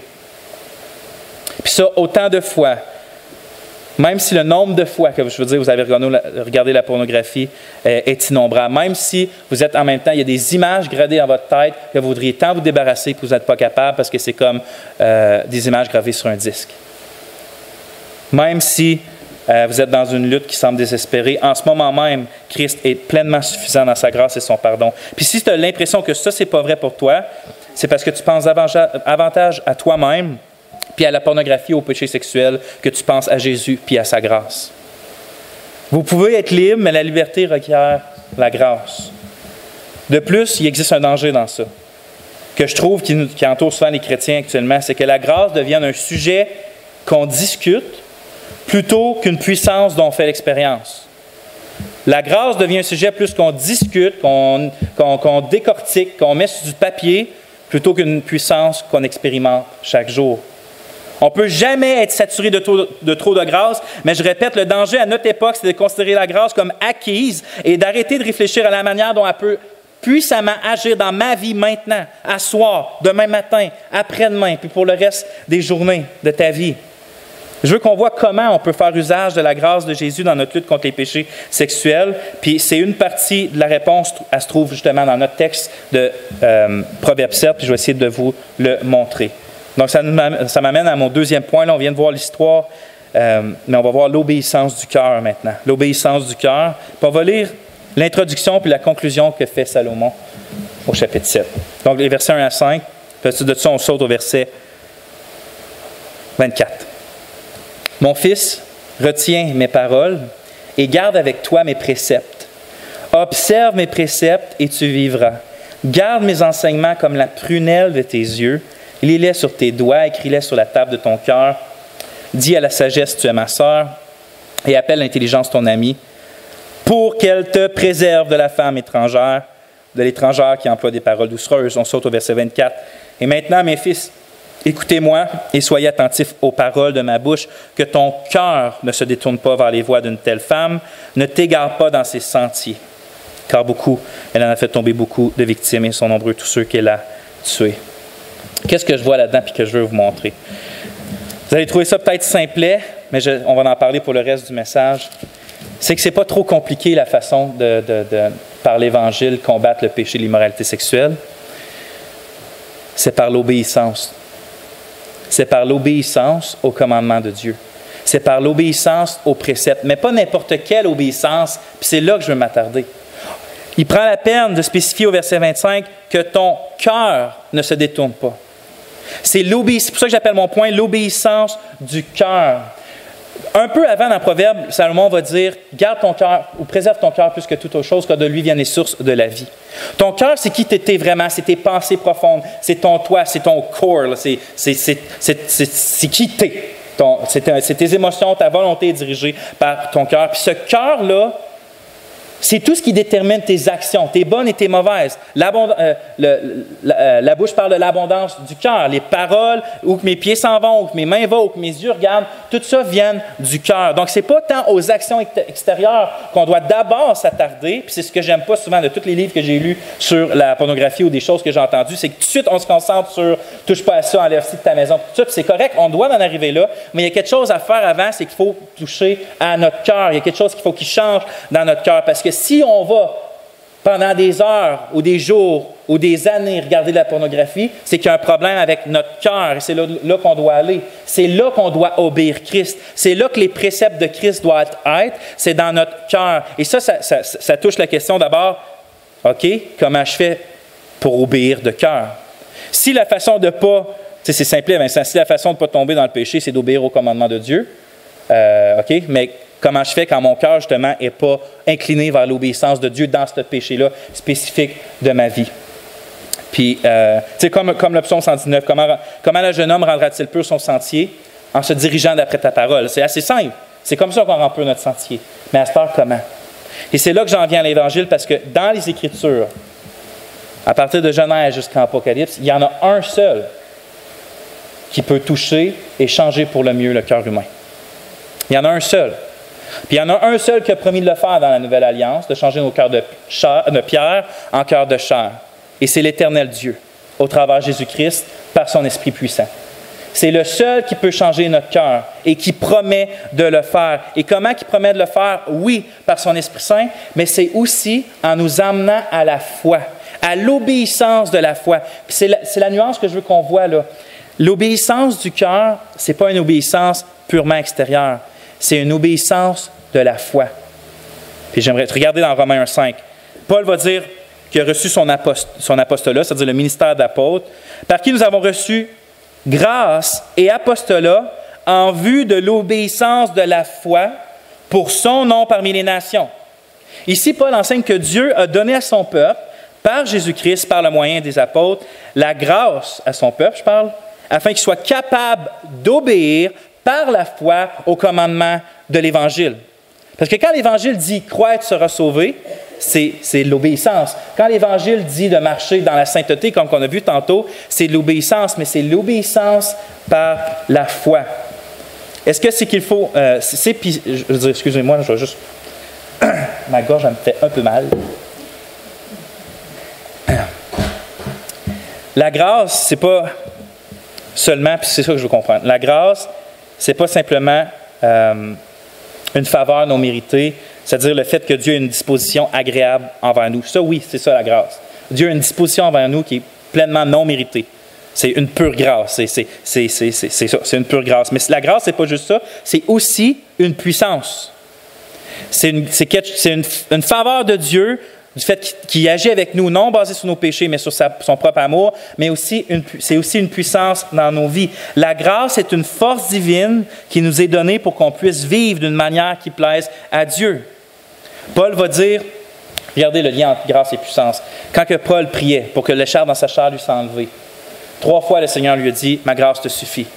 Puis ça, autant de fois, même si le nombre de fois que vous avez regardé la pornographie est innombrable, même si vous êtes en même temps, il y a des images gravées dans votre tête que vous voudriez tant vous débarrasser que vous n'êtes pas capable parce que c'est comme des images gravées sur un disque. Même si vous êtes dans une lutte qui semble désespérée, en ce moment même, Christ est pleinement suffisant dans sa grâce et son pardon. Puis si tu as l'impression que ça, c'est pas vrai pour toi, c'est parce que tu penses davantage à toi-même puis à la pornographie, au péché sexuel, que tu penses à Jésus puis à sa grâce. Vous pouvez être libre, mais la liberté requiert la grâce. De plus, il existe un danger dans ça, que je trouve qui entoure souvent les chrétiens actuellement, c'est que la grâce devienne un sujet qu'on discute plutôt qu'une puissance dont on fait l'expérience. La grâce devient un sujet plus qu'on discute, qu'on décortique, qu'on met sur du papier, plutôt qu'une puissance qu'on expérimente chaque jour. On ne peut jamais être saturé de trop de grâce, mais je répète, le danger à notre époque, c'est de considérer la grâce comme acquise et d'arrêter de réfléchir à la manière dont elle peut puissamment agir dans ma vie maintenant, à soir, demain matin, après-demain, puis pour le reste des journées de ta vie. Je veux qu'on voit comment on peut faire usage de la grâce de Jésus dans notre lutte contre les péchés sexuels. Puis c'est une partie de la réponse, elle se trouve justement dans notre texte de Proverbe 7, puis je vais essayer de vous le montrer. Donc ça m'amène à mon deuxième point. Là, on vient de voir l'histoire, mais on va voir l'obéissance du cœur maintenant. L'obéissance du cœur. Puis on va lire l'introduction puis la conclusion que fait Salomon au chapitre 7. Donc les versets 1 à 5. Puis de ça, on saute au verset 24. Mon fils, retiens mes paroles et garde avec toi mes préceptes. Observe mes préceptes et tu vivras. Garde mes enseignements comme la prunelle de tes yeux. Lis-les sur tes doigts, écris-les sur la table de ton cœur. Dis à la sagesse, tu es ma sœur, et appelle l'intelligence ton ami, pour qu'elle te préserve de la femme étrangère, de l'étrangère qui emploie des paroles doucereuses. On saute au verset 24. Et maintenant, mes fils, écoutez-moi et soyez attentifs aux paroles de ma bouche, que ton cœur ne se détourne pas vers les voies d'une telle femme, ne t'égare pas dans ses sentiers. Car elle en a fait tomber beaucoup de victimes et sont nombreux tous ceux qu'elle a tués. Qu'est-ce que je vois là-dedans et que je veux vous montrer? Vous allez trouver ça peut-être simplet, mais on va en parler pour le reste du message. C'est que ce n'est pas trop compliqué la façon de par l'Évangile, combattre le péché et l'immoralité sexuelle. C'est par l'obéissance. C'est par l'obéissance au commandement de Dieu. C'est par l'obéissance aux préceptes, mais pas n'importe quelle obéissance, puis c'est là que je veux m'attarder. Il prend la peine de spécifier au verset 25 que ton cœur ne se détourne pas. C'est pour ça que j'appelle mon point l'obéissance du cœur. Un peu avant dans le Proverbe, Salomon va dire « Garde ton cœur ou préserve ton cœur plus que toute autre chose, car de lui viennent les sources de la vie. » Ton cœur, c'est qui tu étais vraiment, c'est tes pensées profondes, c'est ton toi, c'est ton corps, là, c'est qui tu es. C'est tes émotions, ta volonté est dirigée par ton cœur. Puis ce cœur-là, c'est tout ce qui détermine tes actions, tes bonnes et tes mauvaises. La bouche parle de l'abondance du cœur. Les paroles, où que mes pieds s'en vont, où que mes mains vont, où que mes yeux regardent, tout ça vient du cœur. Donc, ce n'est pas tant aux actions extérieures qu'on doit d'abord s'attarder, puis c'est ce que j'aime pas souvent de tous les livres que j'ai lus sur la pornographie ou des choses que j'ai entendues, c'est que tout de suite, on se concentre sur « touche pas à ça, enlève-ci de ta maison », tout ça, puis c'est correct, on doit en arriver là, mais il y a quelque chose à faire avant, c'est qu'il faut toucher à notre cœur. Il y a quelque chose qu'il faut qu'il change dans notre cœur, parce que si on va pendant des heures ou des jours ou des années regarder de la pornographie, c'est qu'il y a un problème avec notre cœur et c'est là qu'on doit aller. C'est là qu'on doit obéir Christ. C'est là que les préceptes de Christ doivent être, c'est dans notre cœur. Et ça touche la question d'abord, OK, comment je fais pour obéir de cœur? Si la façon de pas, c'est simple, Vincent, si la façon de ne pas tomber dans le péché, c'est d'obéir au commandement de Dieu, OK, mais comment je fais quand mon cœur, justement, n'est pas incliné vers l'obéissance de Dieu dans ce péché-là spécifique de ma vie? Puis, tu sais, comme le psaume 119, comment le jeune homme rendra-t-il pur son sentier en se dirigeant d'après ta parole? C'est assez simple. C'est comme ça qu'on rend pur notre sentier. Mais à cette heure, comment? Et c'est là que j'en viens à l'Évangile, parce que dans les Écritures, à partir de Genèse jusqu'à Apocalypse, il y en a un seul qui peut toucher et changer pour le mieux le cœur humain. Il y en a un seul. Puis il y en a un seul qui a promis de le faire dans la Nouvelle Alliance, de changer nos cœurs de pierre en cœurs de chair. Et c'est l'Éternel Dieu, au travers de Jésus-Christ, par son Esprit puissant. C'est le seul qui peut changer notre cœur et qui promet de le faire. Et comment il promet de le faire? Oui, par son Esprit Saint, mais c'est aussi en nous amenant à la foi, à l'obéissance de la foi. Puis c'est la nuance que je veux qu'on voit là. L'obéissance du cœur, ce n'est pas une obéissance purement extérieure, c'est une obéissance de la foi. Puis j'aimerais te regarder dans Romains 1,5. Paul va dire qu'il a reçu son apostolat, c'est-à-dire le ministère d'apôtre, par qui nous avons reçu grâce et apostolat en vue de l'obéissance de la foi pour son nom parmi les nations. Ici, Paul enseigne que Dieu a donné à son peuple, par Jésus-Christ, par le moyen des apôtres, la grâce à son peuple, je parle, afin qu'il soit capable d'obéir par la foi au commandement de l'Évangile. Parce que quand l'Évangile dit « croire tu seras sauvé », c'est l'obéissance. Quand l'Évangile dit de marcher dans la sainteté, comme on a vu tantôt, c'est de l'obéissance, mais c'est l'obéissance par la foi. Est-ce que c'est qu'il faut... je veux dire, excusez-moi, je vais juste... Ma gorge, elle me fait un peu mal. La grâce, c'est pas seulement, puis c'est ça que je veux comprendre, la grâce, c'est pas simplement une faveur non méritée, c'est-à-dire le fait que Dieu a une disposition agréable envers nous. Ça, oui, c'est ça la grâce. Dieu a une disposition envers nous qui est pleinement non méritée. C'est une pure grâce. C'est ça, c'est une pure grâce. Mais la grâce, c'est pas juste ça, c'est aussi une puissance. C'est une faveur de Dieu, du fait qu'il agit avec nous, non basé sur nos péchés, mais sur son propre amour, mais aussi c'est aussi une puissance dans nos vies. La grâce est une force divine qui nous est donnée pour qu'on puisse vivre d'une manière qui plaise à Dieu. Paul va dire, regardez le lien entre grâce et puissance, quand que Paul priait pour que l'écharpe dans sa chair lui soit enlevée, 3 fois le Seigneur lui a dit « Ma grâce te suffit ».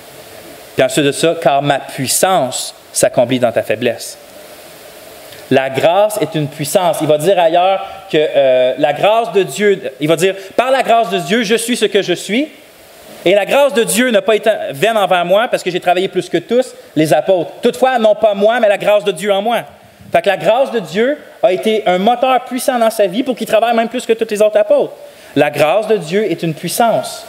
Puis ensuite de ça, « Car ma puissance s'accomplit dans ta faiblesse ». La grâce est une puissance. Il va dire ailleurs que la grâce de Dieu, il va dire, par la grâce de Dieu, je suis ce que je suis. Et la grâce de Dieu n'a pas été vaine envers moi parce que j'ai travaillé plus que tous les apôtres. Toutefois, non pas moi, mais la grâce de Dieu en moi. Fait que la grâce de Dieu a été un moteur puissant dans sa vie pour qu'il travaille même plus que tous les autres apôtres. La grâce de Dieu est une puissance.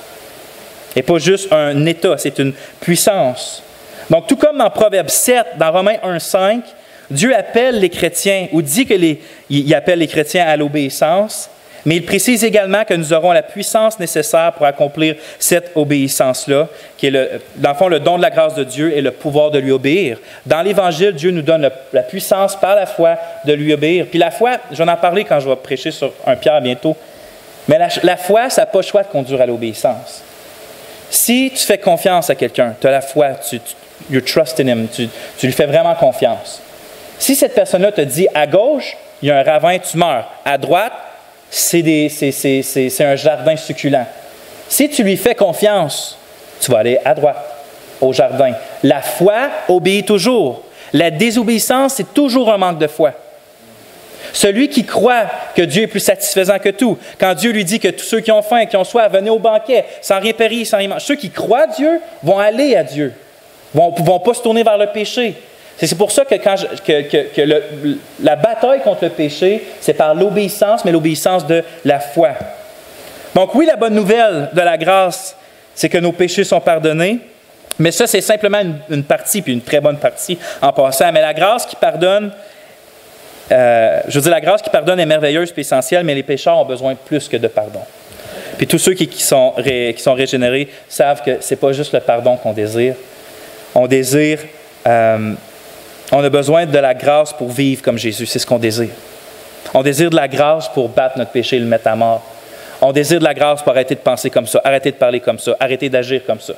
Et pas juste un état, c'est une puissance. Donc, tout comme dans Proverbe 7, dans Romains 1,5, Dieu appelle les chrétiens, ou dit qu'il appelle les chrétiens à l'obéissance, mais il précise également que nous aurons la puissance nécessaire pour accomplir cette obéissance-là, qui est, dans le fond, le don de la grâce de Dieu et le pouvoir de lui obéir. Dans l'Évangile, Dieu nous donne la puissance par la foi de lui obéir. Puis la foi, je vais en parler quand je vais prêcher sur 1 Pierre bientôt, mais la foi, ça n'a pas le choix de conduire à l'obéissance. Si tu fais confiance à quelqu'un, tu as la foi, you trust in him, tu lui fais vraiment confiance. Si cette personne-là te dit à gauche, il y a un ravin, tu meurs. À droite, c'est un jardin succulent. Si tu lui fais confiance, tu vas aller à droite, au jardin. La foi obéit toujours. La désobéissance, c'est toujours un manque de foi. Celui qui croit que Dieu est plus satisfaisant que tout, quand Dieu lui dit que tous ceux qui ont faim et qui ont soif, venez au banquet, sans rien périr, sans rien manger. Ceux qui croient Dieu vont aller à Dieu, vont pas se tourner vers le péché. C'est pour ça que, la bataille contre le péché, c'est par l'obéissance, mais l'obéissance de la foi. Donc oui, la bonne nouvelle de la grâce, c'est que nos péchés sont pardonnés, mais ça, c'est simplement une partie, puis une très bonne partie en passant. Mais la grâce qui pardonne, la grâce qui pardonne est merveilleuse et essentielle, mais les pécheurs ont besoin de plus que de pardon. Puis tous ceux qui sont régénérés savent que ce n'est pas juste le pardon qu'on désire. On a besoin de la grâce pour vivre comme Jésus, c'est ce qu'on désire. On désire de la grâce pour battre notre péché et le mettre à mort. On désire de la grâce pour arrêter de penser comme ça, arrêter de parler comme ça, arrêter d'agir comme ça,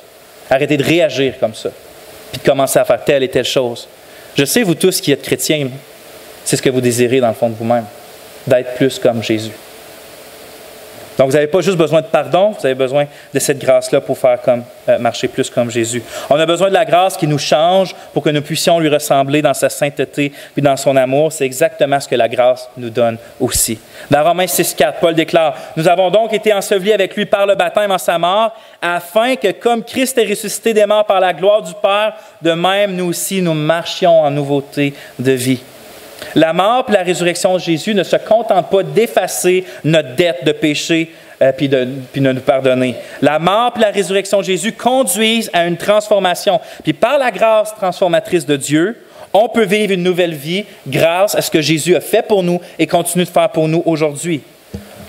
arrêter de réagir comme ça, puis de commencer à faire telle et telle chose. Je sais, vous tous qui êtes chrétiens, c'est ce que vous désirez dans le fond de vous-même, d'être plus comme Jésus. Donc, vous n'avez pas juste besoin de pardon, vous avez besoin de cette grâce-là pour faire marcher plus comme Jésus. On a besoin de la grâce qui nous change pour que nous puissions lui ressembler dans sa sainteté puis dans son amour. C'est exactement ce que la grâce nous donne aussi. Dans Romains 6,4, Paul déclare, « Nous avons donc été ensevelis avec lui par le baptême en sa mort, afin que, comme Christ est ressuscité des morts par la gloire du Père, de même nous aussi, nous marchions en nouveauté de vie. » La mort et la résurrection de Jésus ne se contentent pas d'effacer notre dette de péché puis de nous pardonner. La mort et la résurrection de Jésus conduisent à une transformation. Puis par la grâce transformatrice de Dieu, on peut vivre une nouvelle vie grâce à ce que Jésus a fait pour nous et continue de faire pour nous aujourd'hui.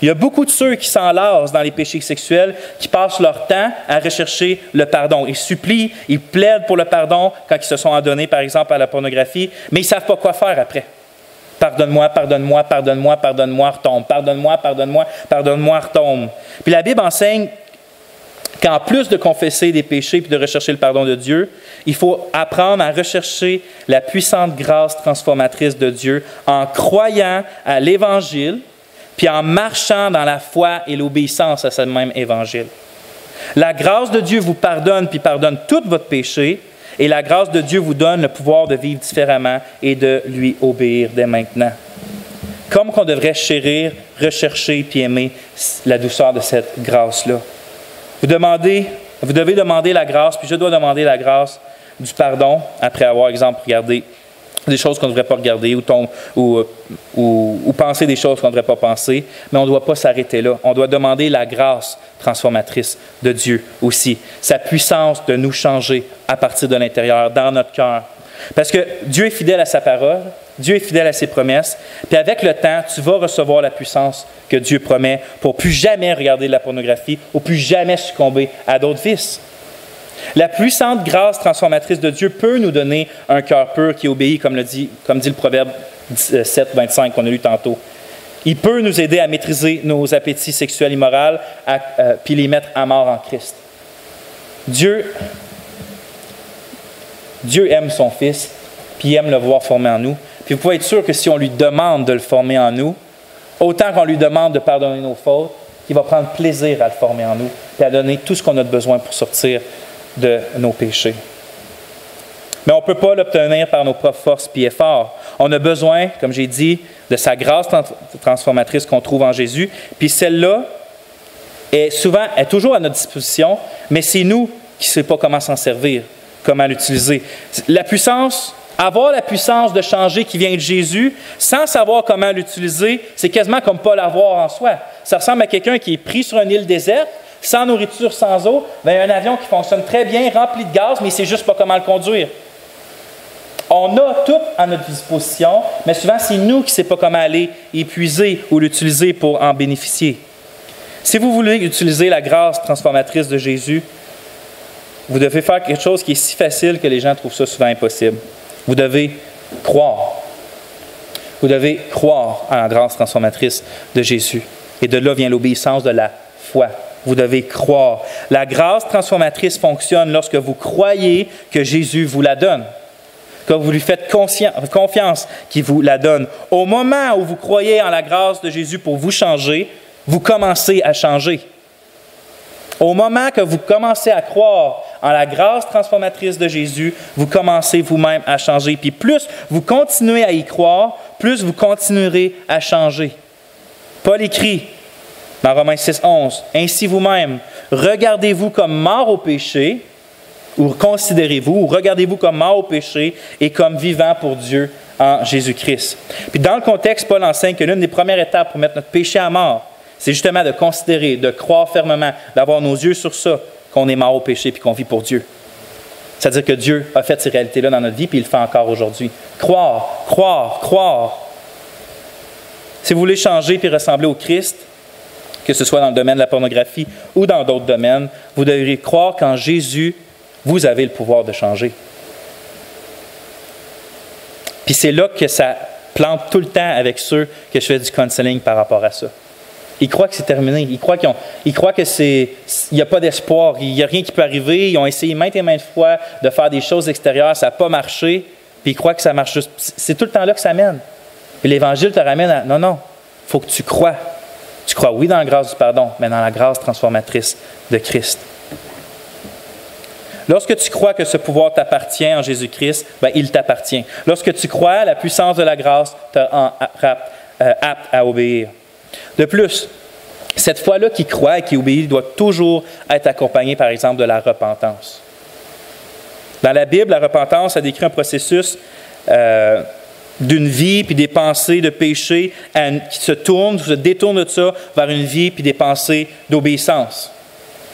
Il y a beaucoup de ceux qui s'enlacent dans les péchés sexuels, qui passent leur temps à rechercher le pardon. Ils supplient, ils plaident pour le pardon quand ils se sont adonnés, par exemple, à la pornographie, mais ils ne savent pas quoi faire après. Pardonne-moi, pardonne-moi, pardonne-moi, pardonne-moi, retombe. Pardonne-moi, pardonne-moi, pardonne-moi, retombe. Puis la Bible enseigne qu'en plus de confesser des péchés et de rechercher le pardon de Dieu, il faut apprendre à rechercher la puissante grâce transformatrice de Dieu en croyant à l'Évangile puis en marchant dans la foi et l'obéissance à ce même Évangile. La grâce de Dieu vous pardonne puis pardonne tout votre péché. Et la grâce de Dieu vous donne le pouvoir de vivre différemment et de lui obéir dès maintenant. Comme qu'on devrait chérir, rechercher puis aimer la douceur de cette grâce-là. Vous devez demander la grâce, puis je dois demander la grâce du pardon après avoir, exemple, regardé des choses qu'on ne devrait pas regarder ou penser des choses qu'on ne devrait pas penser, mais on ne doit pas s'arrêter là. On doit demander la grâce transformatrice de Dieu aussi, sa puissance de nous changer à partir de l'intérieur, dans notre cœur. Parce que Dieu est fidèle à sa parole, Dieu est fidèle à ses promesses, puis avec le temps, tu vas recevoir la puissance que Dieu promet pour plus jamais regarder de la pornographie ou plus jamais succomber à d'autres vices. La puissante grâce transformatrice de Dieu peut nous donner un cœur pur qui obéit, comme dit le Proverbe 7, 25 qu'on a lu tantôt. Il peut nous aider à maîtriser nos appétits sexuels immoraux puis les mettre à mort en Christ. Dieu aime son Fils, puis il aime le voir former en nous. Puis vous pouvez être sûr que si on lui demande de le former en nous, autant qu'on lui demande de pardonner nos fautes, qu'il va prendre plaisir à le former en nous et à donner tout ce qu'on a besoin pour sortir de nos péchés. Mais on ne peut pas l'obtenir par nos propres forces et efforts. On a besoin, comme j'ai dit, de sa grâce transformatrice qu'on trouve en Jésus. Puis celle-là est toujours à notre disposition, mais c'est nous qui ne savons pas comment s'en servir, comment l'utiliser. Avoir la puissance de changer qui vient de Jésus, sans savoir comment l'utiliser, c'est quasiment comme pas l'avoir en soi. Ça ressemble à quelqu'un qui est pris sur une île déserte, sans nourriture, sans eau, bien, il y a un avion qui fonctionne très bien, rempli de gaz, mais il ne sait juste pas comment le conduire. On a tout à notre disposition, mais souvent, c'est nous qui ne savons pas comment aller épuiser ou l'utiliser pour en bénéficier. Si vous voulez utiliser la grâce transformatrice de Jésus, vous devez faire quelque chose qui est si facile que les gens trouvent ça souvent impossible. Vous devez croire. Vous devez croire à la grâce transformatrice de Jésus. Et de là vient l'obéissance de la foi. Vous devez croire. La grâce transformatrice fonctionne lorsque vous croyez que Jésus vous la donne. Quand vous lui faites confiance qu'il vous la donne. Au moment où vous croyez en la grâce de Jésus pour vous changer, vous commencez à changer. Au moment que vous commencez à croire en la grâce transformatrice de Jésus, vous commencez vous-même à changer. Puis plus vous continuez à y croire, plus vous continuerez à changer. Paul écrit dans Romains 6, 11, « Ainsi vous-même, regardez-vous comme mort au péché, ou considérez-vous, ou regardez-vous comme mort au péché et comme vivant pour Dieu en Jésus-Christ. » Puis dans le contexte, Paul enseigne que l'une des premières étapes pour mettre notre péché à mort, c'est justement de considérer, de croire fermement, d'avoir nos yeux sur ça, qu'on est mort au péché et qu'on vit pour Dieu. C'est-à-dire que Dieu a fait ces réalités-là dans notre vie, puis il le fait encore aujourd'hui. Croire, croire, croire. Si vous voulez changer puis ressembler au Christ, que ce soit dans le domaine de la pornographie ou dans d'autres domaines, vous devriez croire qu'en Jésus, vous avez le pouvoir de changer. Puis c'est là que ça plante tout le temps avec ceux que je fais du counseling par rapport à ça. Ils croient que c'est terminé. Ils croient qu'il n'y a pas d'espoir. Il n'y a rien qui peut arriver. Ils ont essayé maintes et maintes fois de faire des choses extérieures. Ça n'a pas marché. Puis ils croient que ça marche juste. C'est tout le temps là que ça mène. Puis l'Évangile te ramène à non, il faut que tu crois. Tu crois, oui, dans la grâce du pardon, mais dans la grâce transformatrice de Christ. Lorsque tu crois que ce pouvoir t'appartient en Jésus-Christ, bien, il t'appartient. Lorsque tu crois à la puissance de la grâce, tu es apte à obéir. De plus, cette foi-là qui croit et qui obéit doit toujours être accompagnée, par exemple, de la repentance. Dans la Bible, la repentance a décrit un processus d'une vie puis des pensées de péché qui se détournent de ça vers une vie puis des pensées d'obéissance.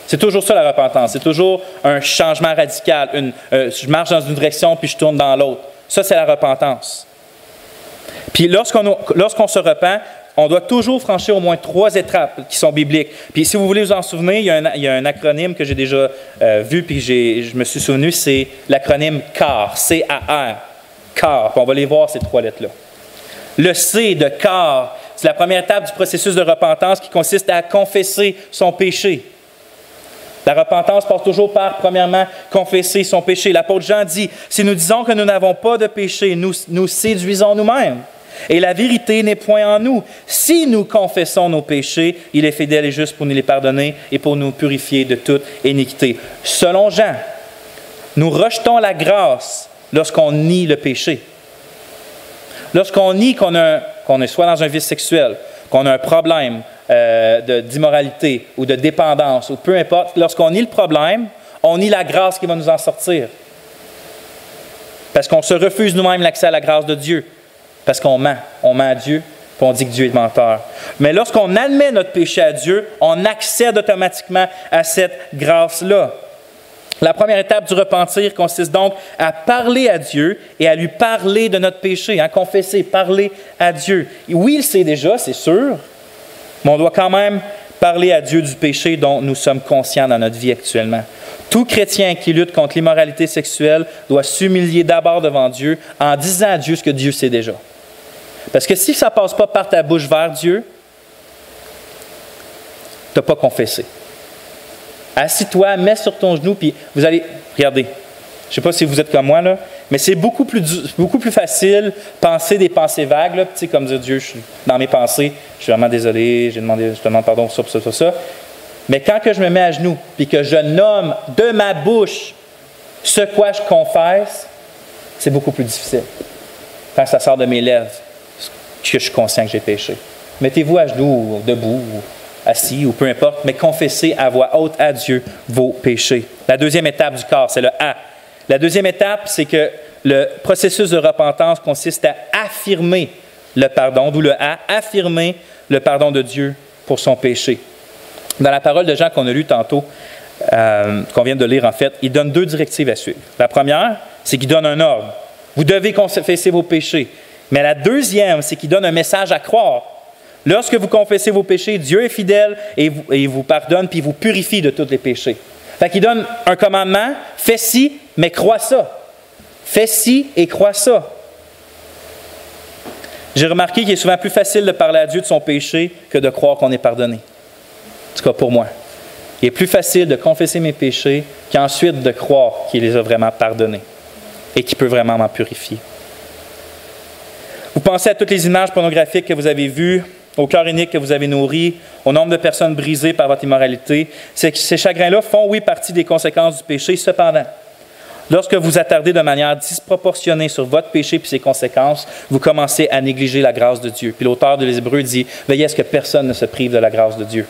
C'est toujours ça la repentance. C'est toujours un changement radical. Je marche dans une direction puis je tourne dans l'autre. Ça, c'est la repentance. Puis lorsqu'on se repent, on doit toujours franchir au moins 3 étapes qui sont bibliques. Puis si vous voulez vous en souvenir, il y a un acronyme que j'ai déjà vu puis je me suis souvenu, c'est l'acronyme CAR, C-A-R. CAR. Puis on va les voir, ces 3 lettres-là. Le C de CAR, c'est la première étape du processus de repentance qui consiste à confesser son péché. La repentance passe toujours par, premièrement, confesser son péché. L'apôtre Jean dit, « Si nous disons que nous n'avons pas de péché, nous séduisons nous-mêmes. Et la vérité n'est point en nous. Si nous confessons nos péchés, il est fidèle et juste pour nous les pardonner et pour nous purifier de toute iniquité. » Selon Jean, nous rejetons la grâce lorsqu'on nie le péché. Lorsqu'on nie qu'on est soit dans un vice sexuel, qu'on a un problème d'immoralité ou de dépendance, ou peu importe, lorsqu'on nie le problème, on nie la grâce qui va nous en sortir. Parce qu'on se refuse nous-mêmes l'accès à la grâce de Dieu. Parce qu'on ment. On ment à Dieu, puis on dit que Dieu est menteur. Mais lorsqu'on admet notre péché à Dieu, on accède automatiquement à cette grâce-là. La première étape du repentir consiste donc à parler à Dieu et à lui parler de notre péché, à confesser, parler à Dieu. Et oui, il le sait déjà, c'est sûr, mais on doit quand même parler à Dieu du péché dont nous sommes conscients dans notre vie actuellement. Tout chrétien qui lutte contre l'immoralité sexuelle doit s'humilier d'abord devant Dieu en disant à Dieu ce que Dieu sait déjà. Parce que si ça ne passe pas par ta bouche vers Dieu, tu n'as pas confessé. Assis-toi, mets sur ton genou, puis vous allez... Regardez, je ne sais pas si vous êtes comme moi, là, mais c'est beaucoup plus facile penser des pensées vagues, là, comme dire Dieu, je suis dans mes pensées, je suis vraiment désolé, je te demande pardon pour ça. Mais quand que je me mets à genoux, puis que je nomme de ma bouche ce quoi je confesse, c'est beaucoup plus difficile. Quand ça sort de mes lèvres, que je suis conscient que j'ai péché. Mettez-vous à genoux, ou debout, ou assis, ou peu importe, mais confessez à voix haute à Dieu vos péchés. La deuxième étape du corps, c'est le A. La deuxième étape, c'est que le processus de repentance consiste à affirmer le pardon, d'où le A, affirmer le pardon de Dieu pour son péché. Dans la parole de Jean qu'on a lue tantôt, qu'on vient de lire en fait, il donne 2 directives à suivre. La première, c'est qu'il donne un ordre. Vous devez confesser vos péchés. Mais la deuxième, c'est qu'il donne un message à croire. Lorsque vous confessez vos péchés, Dieu est fidèle et il vous pardonne puis il vous purifie de tous les péchés. Fait qu'il donne un commandement, fais ci, mais crois ça. Fais ci et crois ça. J'ai remarqué qu'il est souvent plus facile de parler à Dieu de son péché que de croire qu'on est pardonné. En tout cas pour moi. Il est plus facile de confesser mes péchés qu'ensuite de croire qu'il les a vraiment pardonnés et qu'il peut vraiment m'en purifier. Vous pensez à toutes les images pornographiques que vous avez vues, au cœur unique que vous avez nourri, au nombre de personnes brisées par votre immoralité. Ces chagrins-là font, oui, partie des conséquences du péché. Cependant, lorsque vous attardez de manière disproportionnée sur votre péché et ses conséquences, vous commencez à négliger la grâce de Dieu. Puis l'auteur de l'Hébreux dit, « Veillez à ce que personne ne se prive de la grâce de Dieu. »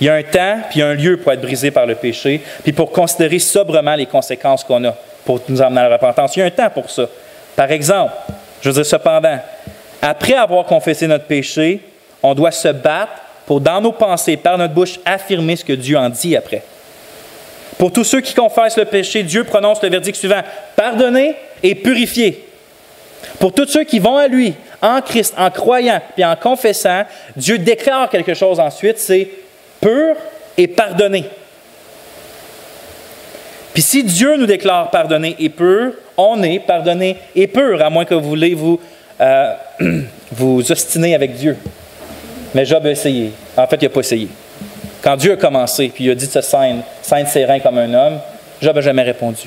Il y a un temps puis un lieu pour être brisé par le péché, puis pour considérer sobrement les conséquences qu'on a pour nous amener à la repentance. Il y a un temps pour ça. Par exemple, je veux dire, cependant, après avoir confessé notre péché, on doit se battre pour, dans nos pensées, par notre bouche, affirmer ce que Dieu en dit après. Pour tous ceux qui confessent le péché, Dieu prononce le verdict suivant, pardonner et purifier. Pour tous ceux qui vont à lui, en Christ, en croyant et en confessant, Dieu déclare quelque chose ensuite, c'est pur et pardonné. Puis si Dieu nous déclare pardonné et pur, on est pardonné et pur, à moins que vous voulez vous ostiner avec Dieu. Mais Job a essayé. En fait, il n'a pas essayé. Quand Dieu a commencé, puis il a dit de se ceindre ses reins comme un homme, Job n'a jamais répondu.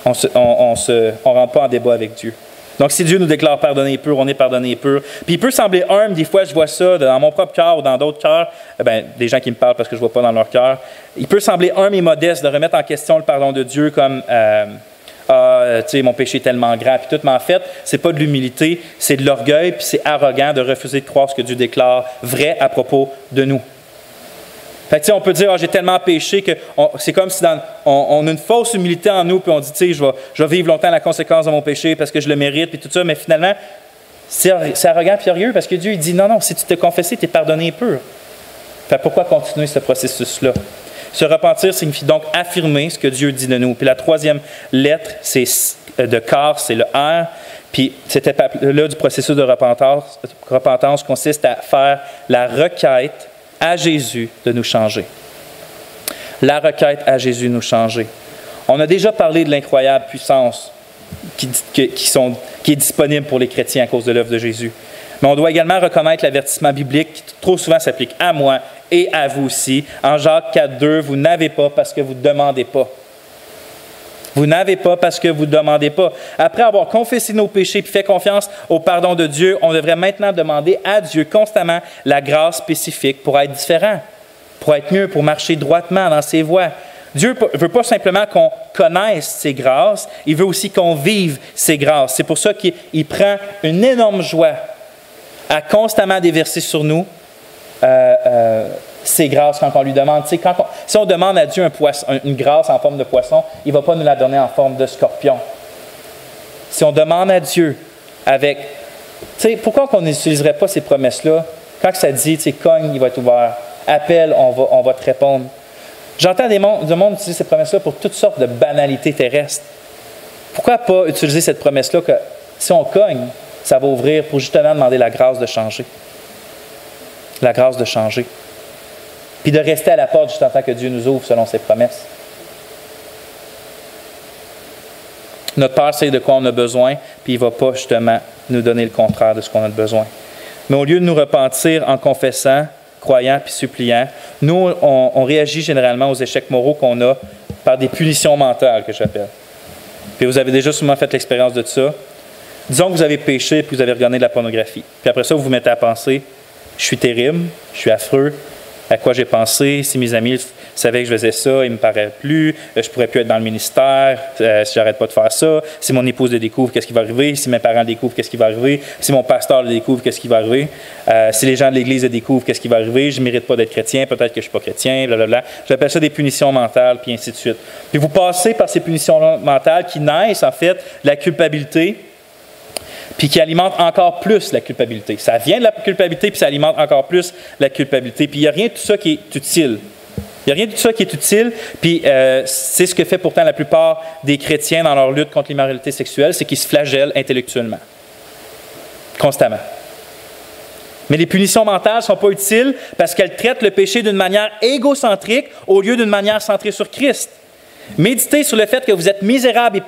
On ne rentre pas en débat avec Dieu. Donc, si Dieu nous déclare pardonner pur, on est pardonné pur. Puis il peut sembler humble, des fois je vois ça dans mon propre cœur ou dans d'autres cœurs, des gens qui me parlent parce que je ne vois pas dans leur cœur. Il peut sembler humble et modeste de remettre en question le pardon de Dieu comme tu sais, mon péché est tellement grand, puis tout. Mais en fait, c'est pas de l'humilité, c'est de l'orgueil, puis c'est arrogant de refuser de croire ce que Dieu déclare vrai à propos de nous. Fait que, on peut dire, j'ai tellement péché que c'est comme si on a une fausse humilité en nous, puis on dit, je vais vivre longtemps la conséquence de mon péché parce que je le mérite, puis tout ça, mais finalement, c'est arrogant et orgueilleux parce que Dieu il dit, non, si tu t'es confessé, tu es pardonné pur. Fait pourquoi continuer ce processus-là? Se repentir signifie donc affirmer ce que Dieu dit de nous. Puis la troisième lettre, c'est de corps, c'est le R. Puis cette étape-là du processus de repentance consiste à faire la requête à Jésus de nous changer. La requête à Jésus de nous changer. On a déjà parlé de l'incroyable puissance qui est disponible pour les chrétiens à cause de l'œuvre de Jésus. Mais on doit également reconnaître l'avertissement biblique qui trop souvent s'applique à moi et à vous aussi. En Jacques 4,2, vous n'avez pas parce que vous ne demandez pas. Vous n'avez pas parce que vous ne demandez pas. Après avoir confessé nos péchés et fait confiance au pardon de Dieu, on devrait maintenant demander à Dieu constamment la grâce spécifique pour être différent, pour être mieux, pour marcher droitement dans ses voies. Dieu ne veut pas simplement qu'on connaisse ses grâces, il veut aussi qu'on vive ses grâces. C'est pour ça qu'il prend une énorme joie à constamment déverser sur nous ses grâces quand on lui demande. Si on demande à Dieu une grâce en forme de poisson, il ne va pas nous la donner en forme de scorpion. Si on demande à Dieu avec... pourquoi on n'utiliserait pas ces promesses-là? Quand ça dit, cogne, il va être ouvert. Appelle, on va te répondre. J'entends du monde utiliser ces promesses-là pour toutes sortes de banalités terrestres. Pourquoi pas utiliser cette promesse-là que si on cogne, ça va ouvrir pour justement demander la grâce de changer. La grâce de changer. Puis de rester à la porte juste en tant que Dieu nous ouvre selon ses promesses. Notre Père sait de quoi on a besoin, puis il ne va pas justement nous donner le contraire de ce qu'on a besoin. Mais au lieu de nous repentir en confessant, croyant puis suppliant, nous, on réagit généralement aux échecs moraux qu'on a par des punitions mentales, que j'appelle. Puis vous avez déjà souvent fait l'expérience de ça. Disons que vous avez péché puis vous avez regardé de la pornographie. Puis après ça, vous vous mettez à penser, je suis terrible, je suis affreux, à quoi j'ai pensé, si mes amis savaient que je faisais ça, ils ne me paraient plus, je ne pourrais plus être dans le ministère si j'arrête pas de faire ça, si mon épouse le découvre, qu'est-ce qui va arriver, si mes parents le découvrent, qu'est-ce qui va arriver, si mon pasteur le découvre, qu'est-ce qui va arriver, si les gens de l'Église le découvrent, qu'est-ce qui va arriver, je ne mérite pas d'être chrétien, peut-être que je ne suis pas chrétien, blablabla. J'appelle ça des punitions mentales, puis ainsi de suite. Puis vous passez par ces punitions mentales qui naissent en fait de la culpabilité, puis qui alimente encore plus la culpabilité. Ça vient de la culpabilité, puis ça alimente encore plus la culpabilité. Puis il n'y a rien de tout ça qui est utile. Il n'y a rien de tout ça qui est utile, puis c'est ce que fait pourtant la plupart des chrétiens dans leur lutte contre l'immoralité sexuelle, c'est qu'ils se flagellent intellectuellement, constamment. Mais les punitions mentales ne sont pas utiles parce qu'elles traitent le péché d'une manière égocentrique au lieu d'une manière centrée sur Christ. Méditer sur le fait que vous êtes misérable et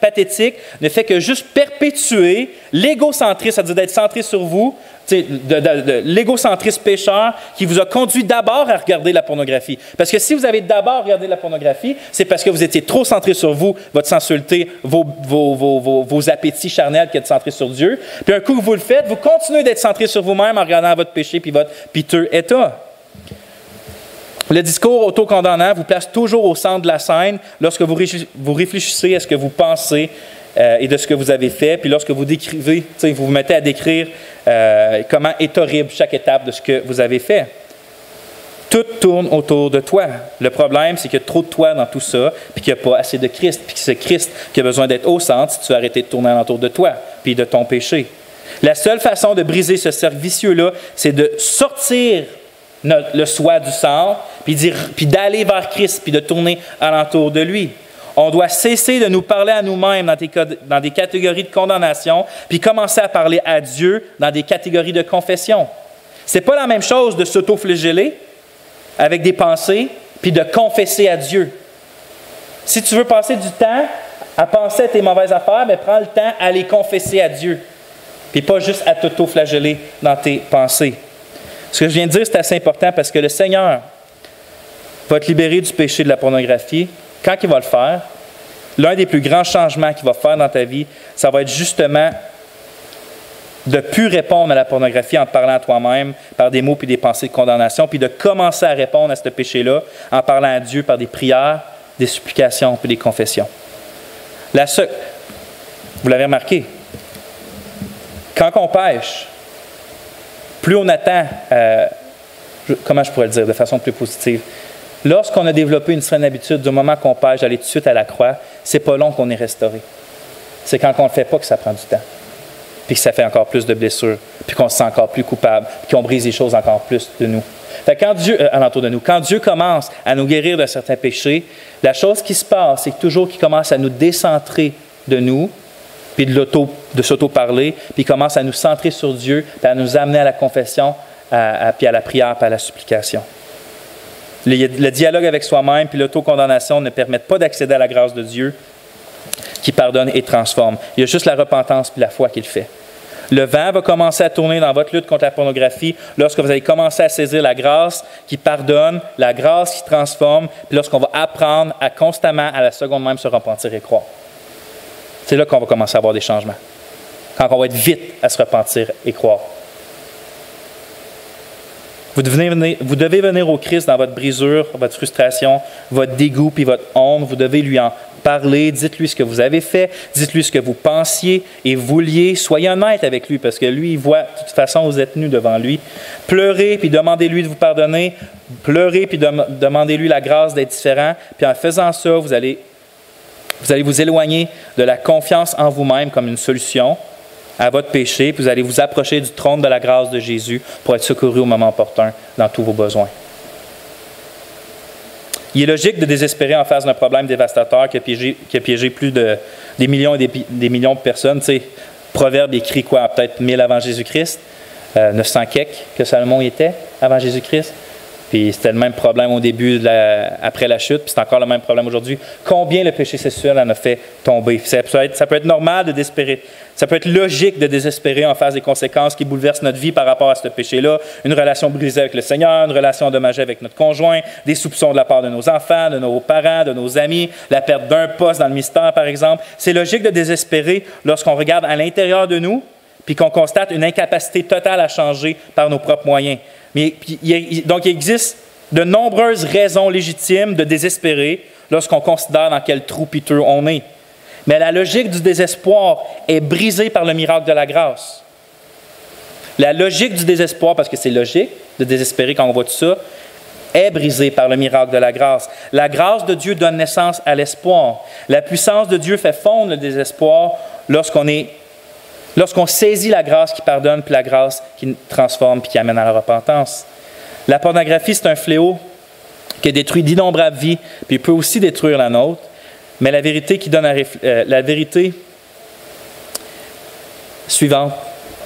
pathétique ne fait que juste perpétuer l'égocentrisme, c'est-à-dire d'être centré sur vous, de l'égocentrisme pécheur qui vous a conduit d'abord à regarder la pornographie. Parce que si vous avez d'abord regardé la pornographie, c'est parce que vous étiez trop centré sur vous, votre sensualité, vos appétits charnels qui êtes centrés sur Dieu. Puis un coup que vous le faites, vous continuez d'être centré sur vous-même en regardant votre péché puis votre piteux état. Le discours autocondamnant vous place toujours au centre de la scène lorsque vous réfléchissez à ce que vous pensez et de ce que vous avez fait. Puis lorsque vous décrivez, vous vous mettez à décrire comment est horrible chaque étape de ce que vous avez fait. Tout tourne autour de toi. Le problème, c'est qu'il y a trop de toi dans tout ça, puis qu'il n'y a pas assez de Christ, puis que c'est Christ qui a besoin d'être au centre si tu veux arrêter de tourner autour de toi, puis de ton péché. La seule façon de briser ce cercle vicieux-là, c'est de sortir le soi du centre, puis d'aller vers Christ, puis de tourner alentour de lui. On doit cesser de nous parler à nous-mêmes dans des catégories de condamnation, puis commencer à parler à Dieu dans des catégories de confession. Ce n'est pas la même chose de s'auto-flageller avec des pensées, puis de confesser à Dieu. Si tu veux passer du temps à penser à tes mauvaises affaires, mais prends le temps à les confesser à Dieu, puis pas juste à t'auto-flageller dans tes pensées. Ce que je viens de dire, c'est assez important parce que le Seigneur va te libérer du péché de la pornographie. Quand il va le faire, l'un des plus grands changements qu'il va faire dans ta vie, ça va être justement de ne plus répondre à la pornographie en te parlant à toi-même par des mots puis des pensées de condamnation, puis de commencer à répondre à ce péché-là en parlant à Dieu par des prières, des supplications puis des confessions. Vous l'avez remarqué, quand on pêche, plus on attend, comment je pourrais le dire de façon plus positive, lorsqu'on a développé une saine habitude du moment qu'on pêche d'aller tout de suite à la croix, c'est pas long qu'on est restauré. C'est quand on ne le fait pas que ça prend du temps. Puis que ça fait encore plus de blessures, puis qu'on se sent encore plus coupable, puis qu'on brise les choses encore plus de nous. Fait que quand Dieu commence à nous guérir d'un certain péché, la chose qui se passe, c'est que toujours qu'il commence à nous décentrer de nous, puis de s'auto-parler, puis il commence à nous centrer sur Dieu, puis à nous amener à la confession, puis à la prière, puis à la supplication. Le dialogue avec soi-même, puis l'autocondamnation ne permettent pas d'accéder à la grâce de Dieu, qui pardonne et transforme. Il y a juste la repentance puis la foi qui le fait. Le vent va commencer à tourner dans votre lutte contre la pornographie lorsque vous allez commencer à saisir la grâce qui pardonne, la grâce qui transforme, puis lorsqu'on va apprendre à constamment, à la seconde même, se repentir et croire. C'est là qu'on va commencer à avoir des changements. Quand on va être vite à se repentir et croire. Vous devez venir au Christ dans votre brisure, votre frustration, votre dégoût puis votre honte. Vous devez lui en parler. Dites-lui ce que vous avez fait. Dites-lui ce que vous pensiez et vouliez. Soyez honnête avec lui parce que lui, il voit de toute façon, vous êtes nus devant lui. Pleurez puis demandez-lui de vous pardonner. Pleurez puis demandez-lui la grâce d'être différent. Puis en faisant ça, vous allez vous éloigner de la confiance en vous-même comme une solution à votre péché, puis vous allez vous approcher du trône de la grâce de Jésus pour être secouru au moment opportun dans tous vos besoins. Il est logique de désespérer en face d'un problème dévastateur qui a piégé plus des millions et des millions de personnes. Tu sais, Proverbe écrit quoi, peut-être 1000 avant Jésus-Christ, 900 quelques que Salomon était avant Jésus-Christ. Puis c'était le même problème au début, après la chute, puis c'est encore le même problème aujourd'hui. Combien le péché sexuel en a fait tomber? Ça peut être normal de désespérer. Ça peut être logique de désespérer en face des conséquences qui bouleversent notre vie par rapport à ce péché-là. Une relation brisée avec le Seigneur, une relation endommagée avec notre conjoint, des soupçons de la part de nos enfants, de nos parents, de nos amis, la perte d'un poste dans le ministère, par exemple. C'est logique de désespérer lorsqu'on regarde à l'intérieur de nous puis qu'on constate une incapacité totale à changer par nos propres moyens. Donc, il existe de nombreuses raisons légitimes de désespérer lorsqu'on considère dans quel trou piteux on est. Mais la logique du désespoir est brisée par le miracle de la grâce. La logique du désespoir, parce que c'est logique de désespérer quand on voit tout ça, est brisée par le miracle de la grâce. La grâce de Dieu donne naissance à l'espoir. La puissance de Dieu fait fondre le désespoir lorsqu'on saisit la grâce qui pardonne, puis la grâce qui transforme, puis qui amène à la repentance. La pornographie, c'est un fléau qui détruit d'innombrables vies, puis peut aussi détruire la nôtre. Mais la vérité la vérité suivante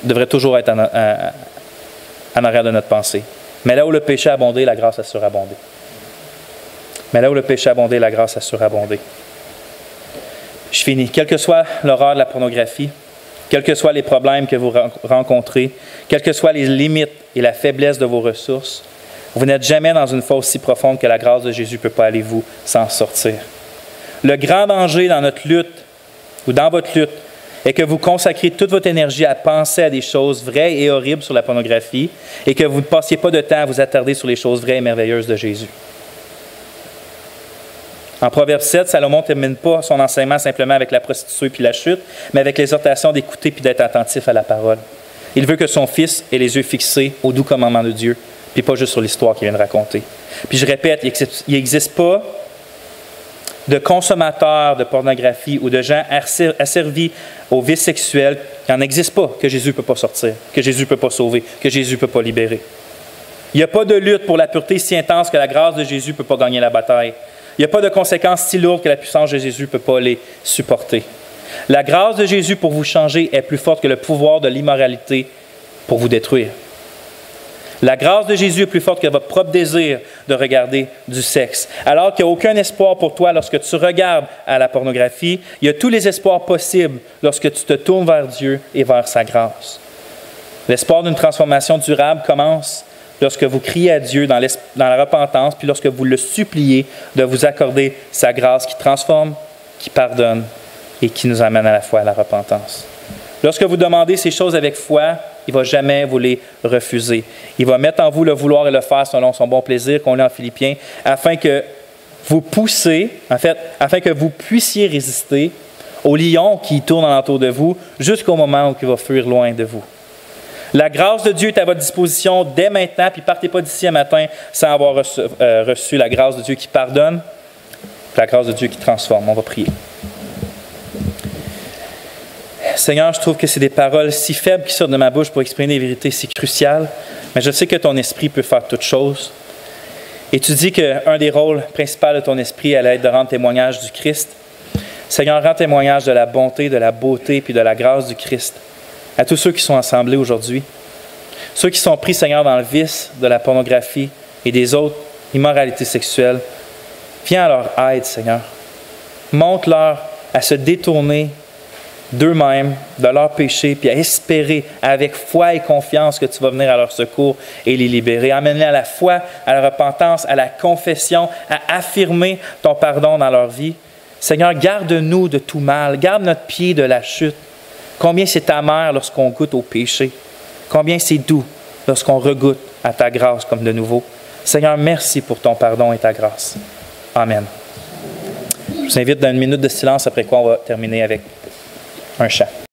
devrait toujours être en arrière de notre pensée. Mais là où le péché a abondé, la grâce a surabondé. Mais là où le péché a abondé, la grâce a surabondé. Je finis. Quelle que soit l'horreur de la pornographie, quels que soient les problèmes que vous rencontrez, quelles que soient les limites et la faiblesse de vos ressources, vous n'êtes jamais dans une fosse si profonde que la grâce de Jésus ne peut pas aller vous s'en sortir. Le grand danger dans notre lutte ou dans votre lutte est que vous consacrez toute votre énergie à penser à des choses vraies et horribles sur la pornographie et que vous ne passiez pas de temps à vous attarder sur les choses vraies et merveilleuses de Jésus. En Proverbe 7, Salomon ne termine pas son enseignement simplement avec la prostituée puis la chute, mais avec l'exhortation d'écouter puis d'être attentif à la parole. Il veut que son fils ait les yeux fixés au doux commandement de Dieu, puis pas juste sur l'histoire qu'il vient de raconter. Puis je répète, il n'existe pas de consommateurs de pornographie ou de gens asservis au vice sexuel. Il n'en existe pas que Jésus ne peut pas sortir, que Jésus ne peut pas sauver, que Jésus ne peut pas libérer. Il n'y a pas de lutte pour la pureté si intense que la grâce de Jésus ne peut pas gagner la bataille. Il n'y a pas de conséquences si lourdes que la puissance de Jésus ne peut pas les supporter. La grâce de Jésus pour vous changer est plus forte que le pouvoir de l'immoralité pour vous détruire. La grâce de Jésus est plus forte que votre propre désir de regarder du sexe. Alors qu'il n'y a aucun espoir pour toi lorsque tu regardes à la pornographie, il y a tous les espoirs possibles lorsque tu te tournes vers Dieu et vers sa grâce. L'espoir d'une transformation durable commence lorsque vous criez à Dieu dans la repentance, puis lorsque vous le suppliez de vous accorder sa grâce qui transforme, qui pardonne et qui nous amène à la fois à la repentance. Lorsque vous demandez ces choses avec foi, il ne va jamais vous les refuser. Il va mettre en vous le vouloir et le faire selon son bon plaisir, qu'on lit en Philippiens, afin que vous afin que vous puissiez résister au lion qui tourne alentour de vous jusqu'au moment où il va fuir loin de vous. La grâce de Dieu est à votre disposition dès maintenant, puis partez pas d'ici un matin sans avoir reçu la grâce de Dieu qui pardonne, la grâce de Dieu qui transforme. On va prier. Seigneur, je trouve que c'est des paroles si faibles qui sortent de ma bouche pour exprimer des vérités si cruciales, mais je sais que ton esprit peut faire toutes choses. Et tu dis qu'un des rôles principaux de ton esprit allait être de rendre témoignage du Christ. Seigneur, rends témoignage de la bonté, de la beauté, puis de la grâce du Christ à tous ceux qui sont assemblés aujourd'hui. Ceux qui sont pris, Seigneur, dans le vice de la pornographie et des autres immoralités sexuelles. Viens à leur aide, Seigneur. Montre-leur à se détourner d'eux-mêmes, de leurs péchés, puis à espérer avec foi et confiance que tu vas venir à leur secours et les libérer. Amène-les à la foi, à la repentance, à la confession, à affirmer ton pardon dans leur vie. Seigneur, garde-nous de tout mal. Garde notre pied de la chute. Combien c'est amer lorsqu'on goûte au péché. Combien c'est doux lorsqu'on regoute à ta grâce comme de nouveau. Seigneur, merci pour ton pardon et ta grâce. Amen. Je vous invite dans une minute de silence, après quoi on va terminer avec un chant.